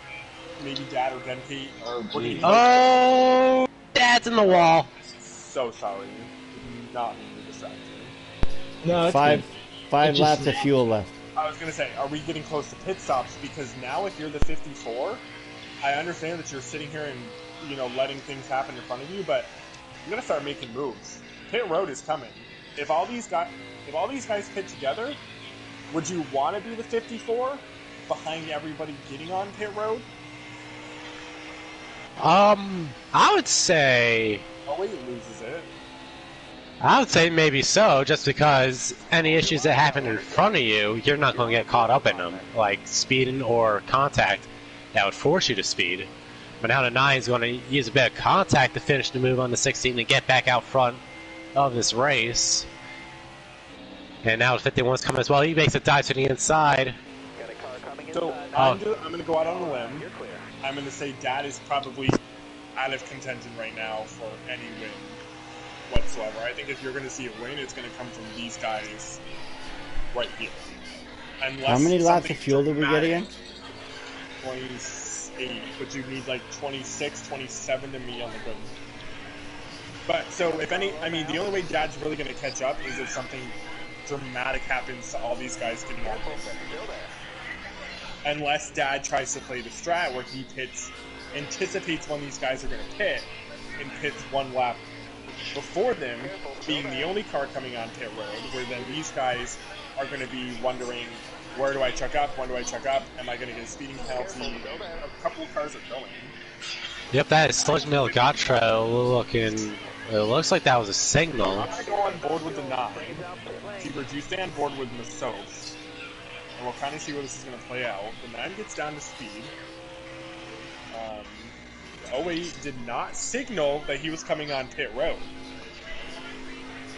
maybe Dad or Denkate are... Oh! Dad's in the wall! So sorry. Did not mean to distract you. No, it's Five just- laps of fuel left. I was going to say, are we getting close to pit stops? Because now if you're the 54, I understand that you're sitting here and, you know, letting things happen in front of you, but you got to start making moves. Pit road is coming. If all these guys pit together, would you want to be the 54 behind everybody getting on pit road? I would say... Oh wait, it loses it. I would say maybe so, just because any issues that happen in front of you, you're not going to get caught up in them, like speeding or contact that would force you to speed. But now the 9 is going to use a bit of contact to finish the move on the 16 to get back out front of this race. And now the 51's coming as well. He makes a dive to the inside. So I'm going to go out on a limb. I'm going to say Dad is probably out of contention right now for any win whatsoever. I think if you're going to see a win, it's going to come from these guys right here. Unless How many laps of fuel did we get again? 28, but you need like 26, 27 to me on the good. But so if any, I mean, the only way Dad's really going to catch up is if something dramatic happens to all these guys getting on. Unless Dad tries to play the strat where he anticipates when these guys are going to pit, and pits one lap before them, being the only car coming on pit road, where then these guys are going to be wondering, where do I check up? When do I check up? Am I going to get a speeding penalty? A couple of cars are going. Yep, that is Sludge Gatra looking... It looks like that was a signal. I'm going to go on board with the 9. Keepers, you stay on board with Masos. And we'll kind of see where this is going to play out. The 9 gets down to speed. 08 did not signal that he was coming on pit road.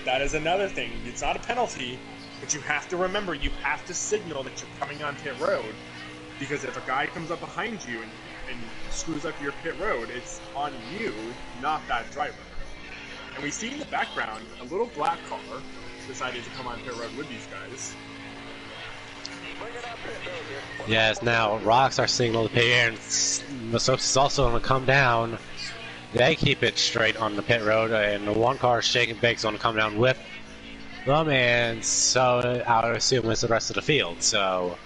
That is another thing. It's not a penalty, but you have to remember, you have to signal that you're coming on pit road, because if a guy comes up behind you and screws up your pit road, it's on you, not that driver. And we see in the background, a little black car decided to come on pit road with these guys. Yes, now rocks are signal to pit here, and Masos is also going to come down. They keep it straight on the pit road, and the one car shaking bakes going to come down with them, and so I would assume it's the rest of the field. So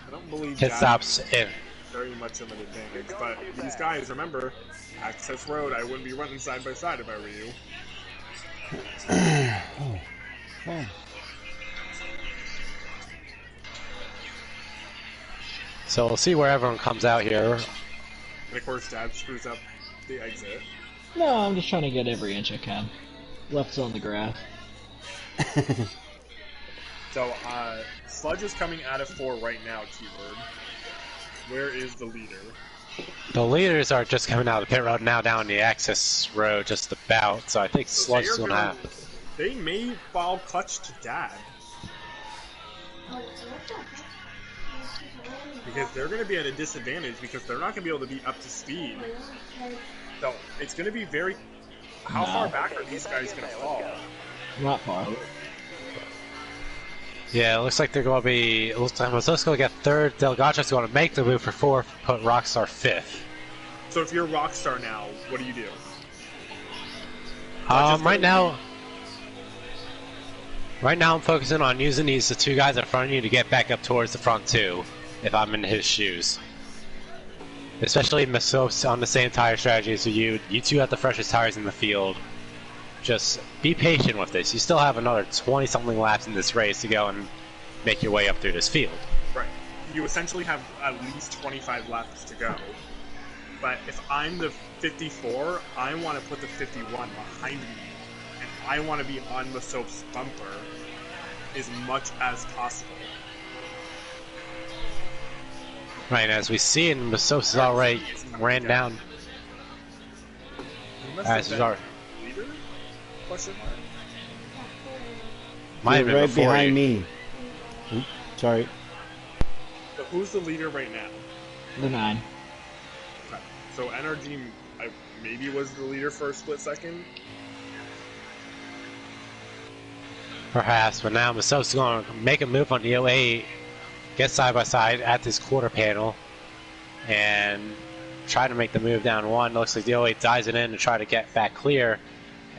I don't believe pit stops in. Very much of an advantage, but these guys, remember, access road, I wouldn't be running side by side if I were you. Oh. So we'll see where everyone comes out here. And of course, Dad screws up the exit. No, I'm just trying to get every inch I can. Left's on the grass. So, Sludge is coming out of 4 right now, T-Bird. Where is the leader? The leaders are just coming out of the pit road now down the access road just about, so I think So Sludge is going to have... They may fall clutch to Dad. Because they're going to be at a disadvantage because they're not going to be able to be up to speed. So, it's going to be very... How far back are these guys going to fall? Not far. Yeah, it looks like they're going to be... It looks like Mazo's going to get 3rd, Delgacho's going to make the move for 4th, put Rockstar 5th. So if you're Rockstar now, what do you do? Right now I'm focusing on using the 2 guys in front of you to get back up towards the front 2, if I'm in his shoes. Especially Maso's on the same tire strategy as you. You 2 have the freshest tires in the field. Just be patient with this. You still have another 20-something laps in this race to go and make your way up through this field. Right. You essentially have at least 25 laps to go. But if I'm the 54, I want to put the 51 behind me. And I want to be on Maso's bumper as much as possible. Right, as we see, and Masos already ran down. As he's already... Leader? Question mark? Might have You're been right before behind you. me. Oops, sorry. So who's the leader right now? The 9. Okay. So NRG maybe was the leader for a split second. Perhaps, but now Masos is going to make a move on the 08, get side by side at this quarter panel, and try to make the move down 1. Looks like the 08 dives it in to try to get back clear,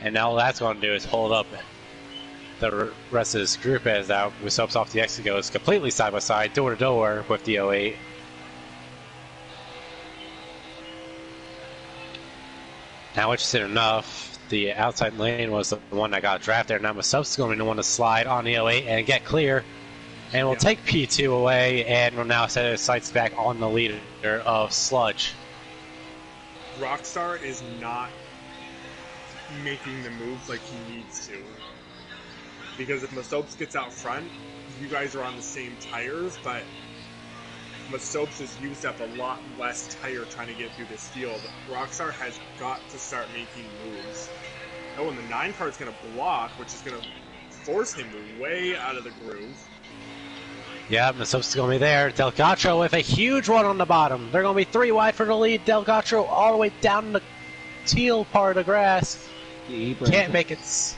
and all that's going to do is hold up the rest of this group as now Masos off the exit goes completely side by side, door to door with the 08. Now, interesting enough, the outside lane was the one that got drafted. Now Masos is going to be the one to slide on the 08 and get clear. And we'll take P2 away, and we'll now set his sights back on the leader of Sludge. Rockstar is not making the moves like he needs to. Because if Masops gets out front, you guys are on the same tires, but Masops has used up a lot less tire trying to get through this field. Rockstar has got to start making moves. Oh, and the 9 car is going to block, which is going to force him way out of the groove. Yeah, Masops is going to be there. Delgacho with a huge one on the bottom. They're going to be 3 wide for the lead. Delgacho all the way down the teal part of the grass. Can't make it.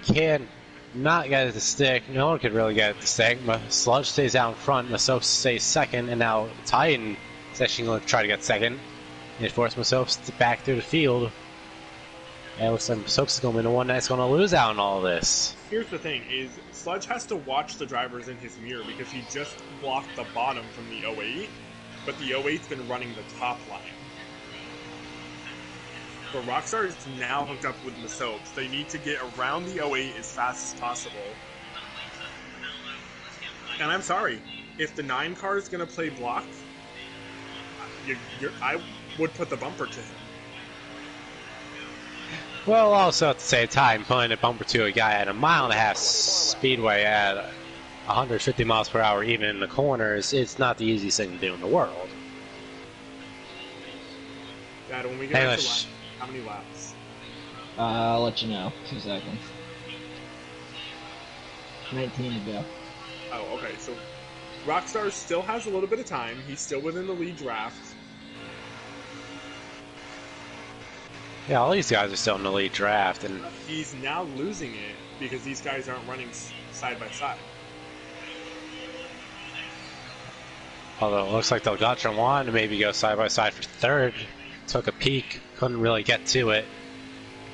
Can not get it to stick. No one could really get it to stick. Sludge stays out in front. Masops stays second, and now Titan is actually going to try to get second. And force Masops back through the field. And it looks like Masops is going to be the one that's going to lose out on all this. Here's the thing, is Sludge has to watch the drivers in his mirror because he just blocked the bottom from the 08, but the 08's been running the top line. But Rockstar is now hooked up with Masops. They need to get around the 08 as fast as possible. And I'm sorry, if the 9 car is going to play block, I would put the bumper to him. Well, also at the same time, putting a bumper to a guy at 1.5 mile speedway at 150 miles per hour, even in the corners, it's not the easiest thing to do in the world. Dad, when we get back to laps, how many laps? I'll let you know. 2 seconds. 19 to go. Oh, okay, so Rockstar still has a little bit of time. He's still within the lead draft. Yeah, all these guys are still in the lead draft, and He's now losing it because these guys aren't running side by side. although it looks like Delgacho wanted to maybe go side by side for 3rd. Took a peek, couldn't really get to it,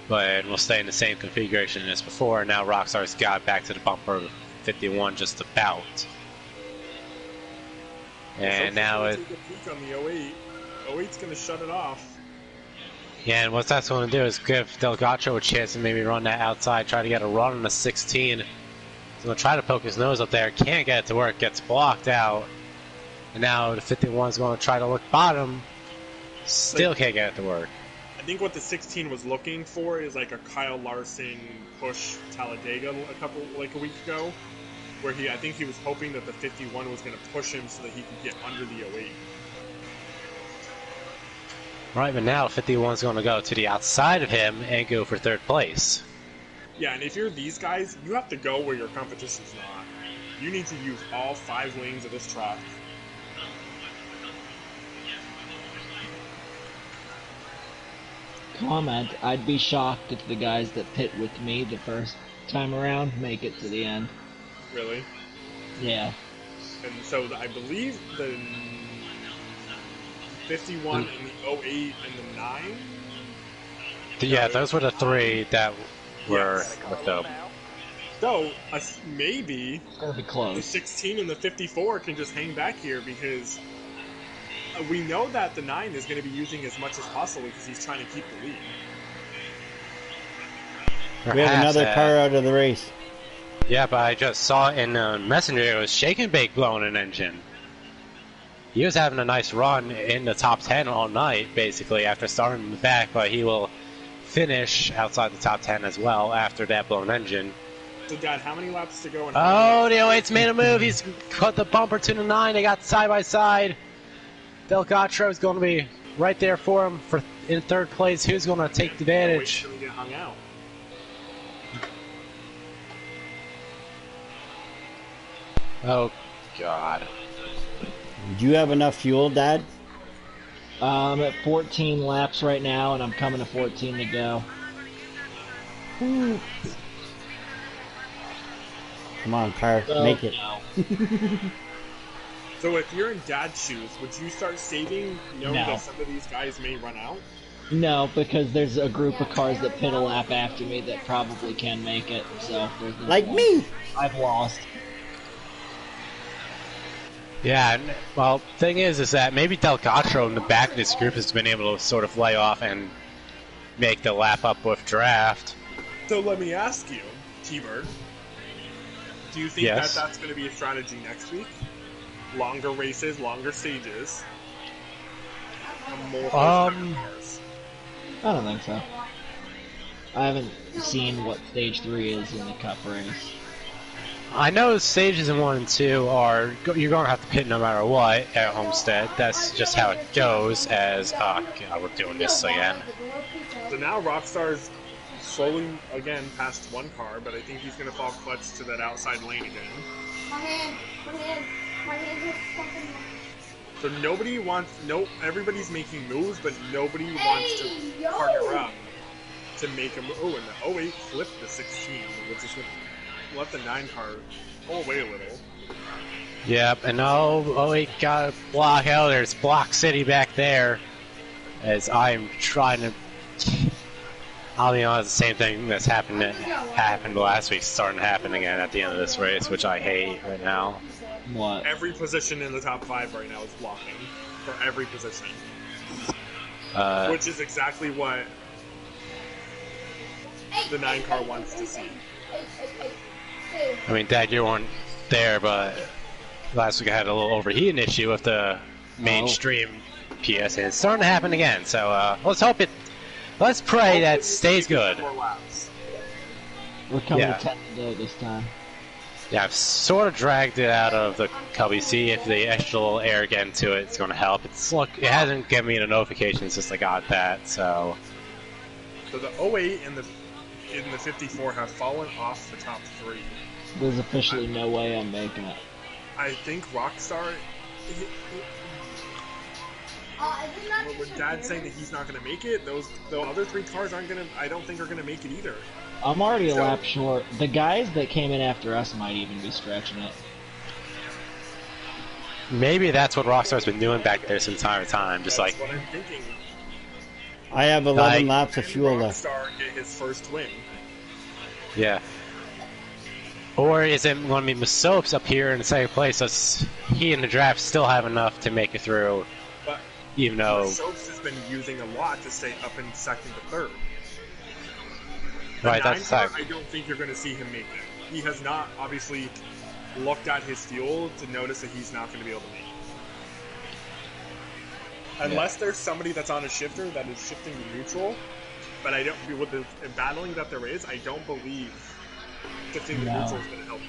but we'll stay in the same configuration as before. Now Rockstar's got back to the bumper 51 just about. And now take a peek on the 08. 08's going to shut it off. Yeah, and what that's going to do is give Delgacho a chance to maybe run that outside, try to get a run on the 16. He's going to try to poke his nose up there, can't get it to work, gets blocked out. And now the 51 is going to try to look bottom, still can't get it to work. I think what the 16 was looking for is like a Kyle Larson push Talladega a week ago, where I think he was hoping that the 51 was going to push him so that he could get under the 08. Right, but now 51's going to go to the outside of him and go for third place. Yeah, and if you're these guys, you have to go where your competition's not. You need to use all 5 lanes of this track. Comment, I'd be shocked if the guys that pit with me the first time around make it to the end. Really? Yeah. And so I believe the 51 and the 08 and the 9? Yeah, those were the 3 that were with them. So, maybe It's gonna be the close. 16 and the 54 can just hang back here because we know that the 9 is going to be using as much as possible because he's trying to keep the lead. We have another car out of the race. Yeah, but I just saw in Messenger it was Shake and Bake blowing an engine. He was having a nice run in the top 10 all night, basically, after starting in the back, but he will finish outside the top 10 as well after that blown engine. So, Dad, how many laps to go? And Oh, the 08's made a move. He's cut the bumper to the 9. They got side by side. Delgado is going to be right there for him in third place. Who's going to take advantage? Wait till we get hung out. Oh, God. Do you have enough fuel, Dad? I'm at 14 laps right now, and I'm coming to 14 to go. Come on, car, So, make it. no. So if you're in Dad's shoes, would you start saving knowing No. that some of these guys may run out? No, because there's a group of cars that pit a lap after me that probably can make it, so there's no Like point. me! I've lost. Yeah, well, thing is that maybe Delgado in the back of this group has been able to sort of lay off and make the lap up with draft. So let me ask you, T-Bird, do you think Yes. that that's going to be a strategy next week? Longer races, longer stages, more cars. I don't think so. I haven't seen what stage 3 is in the cup race. I know stages in 1 and 2 are you're going to have to pit no matter what at Homestead. That's just how it goes. As God, we're doing this again. So now Rockstar's slowly again past one car, but I think he's going to fall clutch to that outside lane again. My hand is something. So nobody wants, everybody's making moves, but nobody wants to partner up to make a move. Oh, and the 08 flipped the 16, which is let the 9 car pull away a little. Yep, and he got a block out. There's Block City back there. As I'm trying to, I'll be honest, the same thing that's happened last week starting to happen again at the end of this race, which I hate right now. What? Every position in the top 5 right now is blocking for every position, which is exactly what the 9 car wants to see. I mean, Dad, you weren't there, but last week I had a little overheating issue with the mainstream PS, and it's starting to happen again. So let's pray that stays good. More laps. We're coming Yeah. to 10 to go this time. Yeah, I've sort of dragged it out of the cubby. See if the extra little air getting to it's going to help. It hasn't given me the notification since I got that. So So the 08 and the 54 have fallen off the top 3. There's officially no way I'm making it. I think Rockstar. With Dad saying that he's not going to make it, the other 3 cars aren't going to. I don't think are going to make it either. I'm already a So- lap short. The guys that came in after us might even be stretching it. maybe that's what Rockstar's been doing back there since time to time. Just That's like, what I'm thinking. I have 11 laps of fuel left. Rockstar get his first win. yeah. Or is it going to be Masopes up here in the second place? So he and the draft still have enough to make it through. But even though Soaps has been using a lot to stay up in second to third. The right, nine that's car, fact. I don't think you're going to see him make it. He has not obviously looked at his fuel to notice that he's not going to be able to make it. Unless there's somebody that's on a shifter that is shifting to neutral, but I don't. With the battling that there is, I don't believe shifting to neutral is going to help you.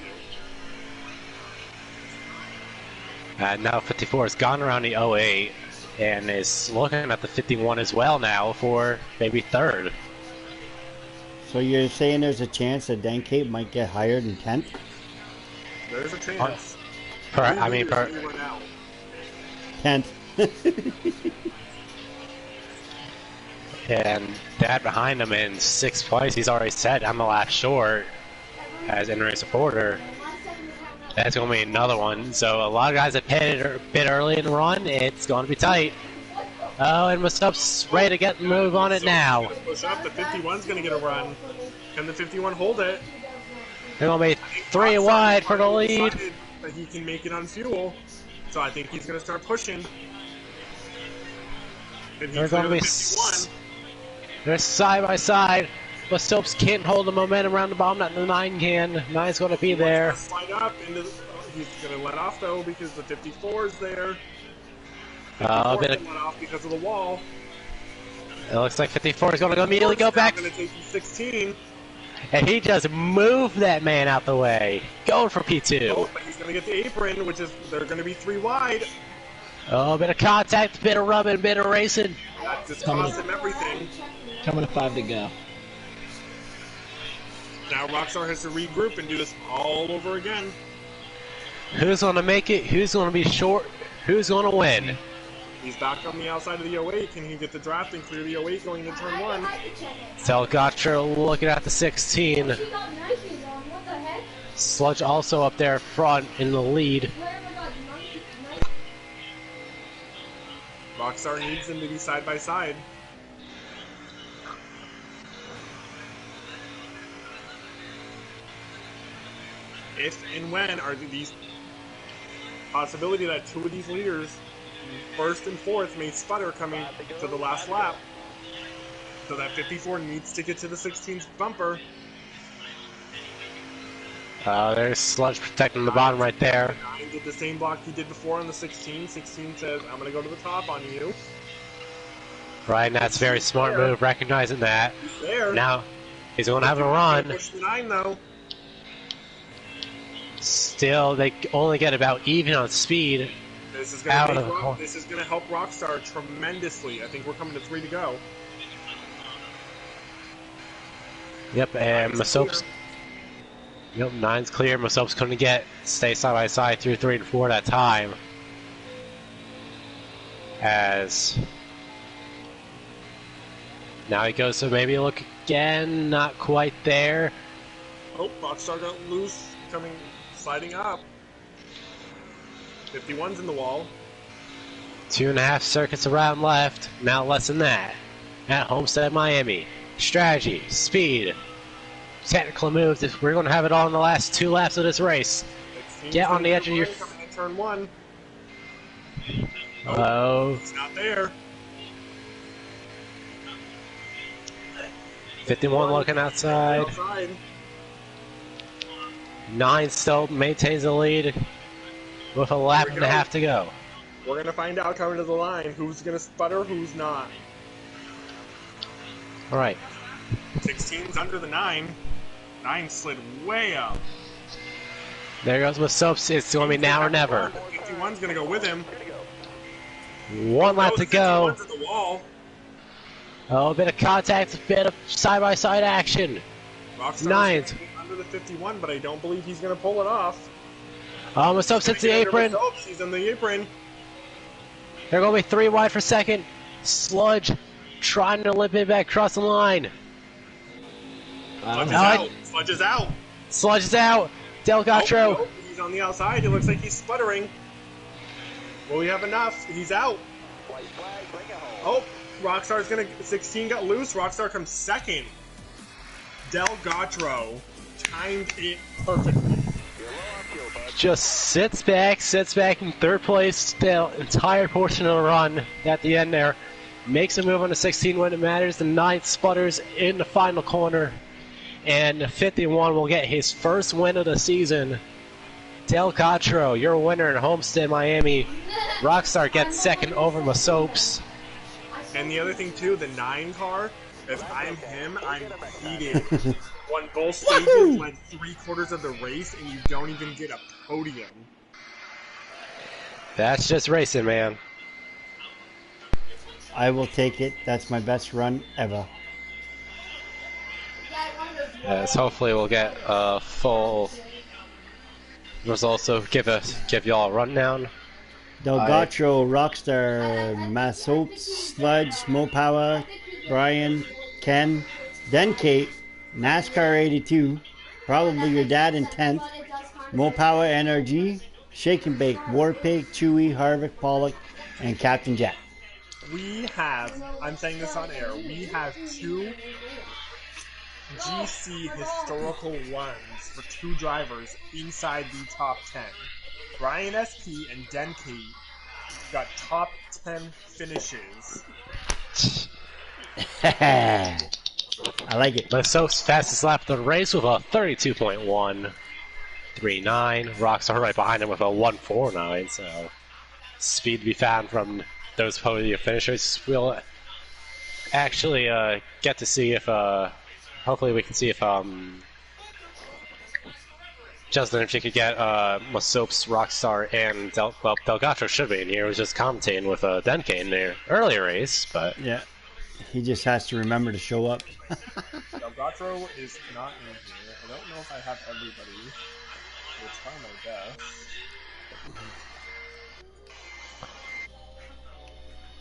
And now 54 has gone around the 08 and is looking at the 51 as well now for maybe third. So you're saying there's a chance that Denkate might get hired in 10th? There's a chance. I mean, 10th. and Dad behind him in 6th place. He's already said, I'm the last short as in-race supporter. That's going to be another one. So a lot of guys that pitted a bit early in the run. It's going to be tight. Oh, and Mustup's ready to get the move on it now. Push up. The 51's going to get a run. Can the 51 hold it? They're going to be 3 wide for the lead. That he can make it on fuel. So I think he's going to start pushing. They're going to be they're side by side. But Soaps can't hold the momentum around the bottom that the 9 can. 9's going to be there. Slide up into he's going to let off though because the 54 is there. A bit let off because of the wall. It looks like 54 is going to immediately go back. Going to take 16. And he just moved that man out the way. Going for P2. Oh, but he's going to get the apron, which is they're going to be 3 wide. Oh, a bit of contact, bit of rubbing, bit of racing. That just cost him everything. Coming to 5 to go. Now Rockstar has to regroup and do this all over again. Who's going to make it? Who's going to be short? Who's going to win? He's back on the outside of the 08. Can he get the draft and clear the 08 going to turn 1? Delgatra looking at the 16. Sludge also up there front in the lead. Rockstar needs them to be side by side. If and when are these possibility that 2 of these leaders, first and fourth, may sputter coming to the last lap? So that 54 needs to get to the 16th bumper. There's Sludge protecting the bottom right there. 9 did the same block he did before on the 16. 16 says, I'm going to go to the top on you. Right, and that's a very smart move, recognizing that. He's there. Now, he's going to have a run. Push the 9, though. Still, they only get about even on speed. This is going to help Rockstar tremendously. I think we're coming to 3 to go. Yep, and Masope's... Yep, 9's clear. Masope's couldn't stay side by side through 3 and 4 that time. As... Now he goes to maybe look again, not quite there. Oh, Rockstar got loose, sliding up. 51's in the wall. 2.5 circuits around left, now less than that. At Homestead, Miami. Strategy, speed, technical moves. If we're going to have it all in the last 2 laps of this race. Get on the edge of your... Coming in turn 1. Oh. He's not there. 51 looking outside. 9 still maintains the lead with a lap and a half to go. We're going to find out coming to the line who's going to sputter, who's not. Alright. 16's under the 9. 9 slid way up. There goes with Soaps. It's going to be now or never. 51's going to go with him. 1 lap to go. 51's at the wall. Oh, a bit of contact, a bit of side-by-side action. Rockstar's 9's under the 51, but I don't believe he's going to pull it off. Almost up since the apron. He's on the apron. They're going to be 3 wide for second. Sludge trying to limp it back across the line. Sludge is out. Sludge is out. Sludge is out. Delgatra. Oh, he's on the outside. It looks like he's sputtering. Will we have enough? He's out. Oh, Rockstar's going to... 16 got loose. Rockstar comes second. Delgatro timed it perfectly. just sits back in third place the entire portion of the run at the end there. Makes a move on the 16 when it matters. The 9th sputters in the final corner. And the 51 will get his first win of the season. Denkate, your winner in Homestead, Miami. Rockstar gets second over Masopes. And the other thing too, the 9 car, if I'm him, I'm heated. Won both stages, went 3/4 of the race, and you don't even get a podium. That's just racing, man. I will take it. That's my best run ever. Yes, hopefully we'll get full results. So give y'all a rundown. Denkate, Rockstar, Masopes, Sludge, Mopower, Brian, Ken, Denkate, NASCAR 82, probably your dad in 10th, Mopower NRG, Shake and Bake, Warpig, Chewy, Harvick, Pollock, and Captain Jack. We have, I'm saying this on air, we have 2 GC historical runs for 2 drivers inside the top 10. Brian SP and Denkate got top 10 finishes. I like it. Masopes fastest lap of the race with a 32.139. Rockstar right behind him with a 149. So speed to be found from those podium finishers. We'll actually get to see if hopefully we can see if Justin, if you could get Masopes, Rockstar, and Denkate should be in here. He was just commentating with Denkate in their earlier race, but Yeah. He just has to remember to show up. Denkate is not in here. I don't know if I have everybody. We'll try my best.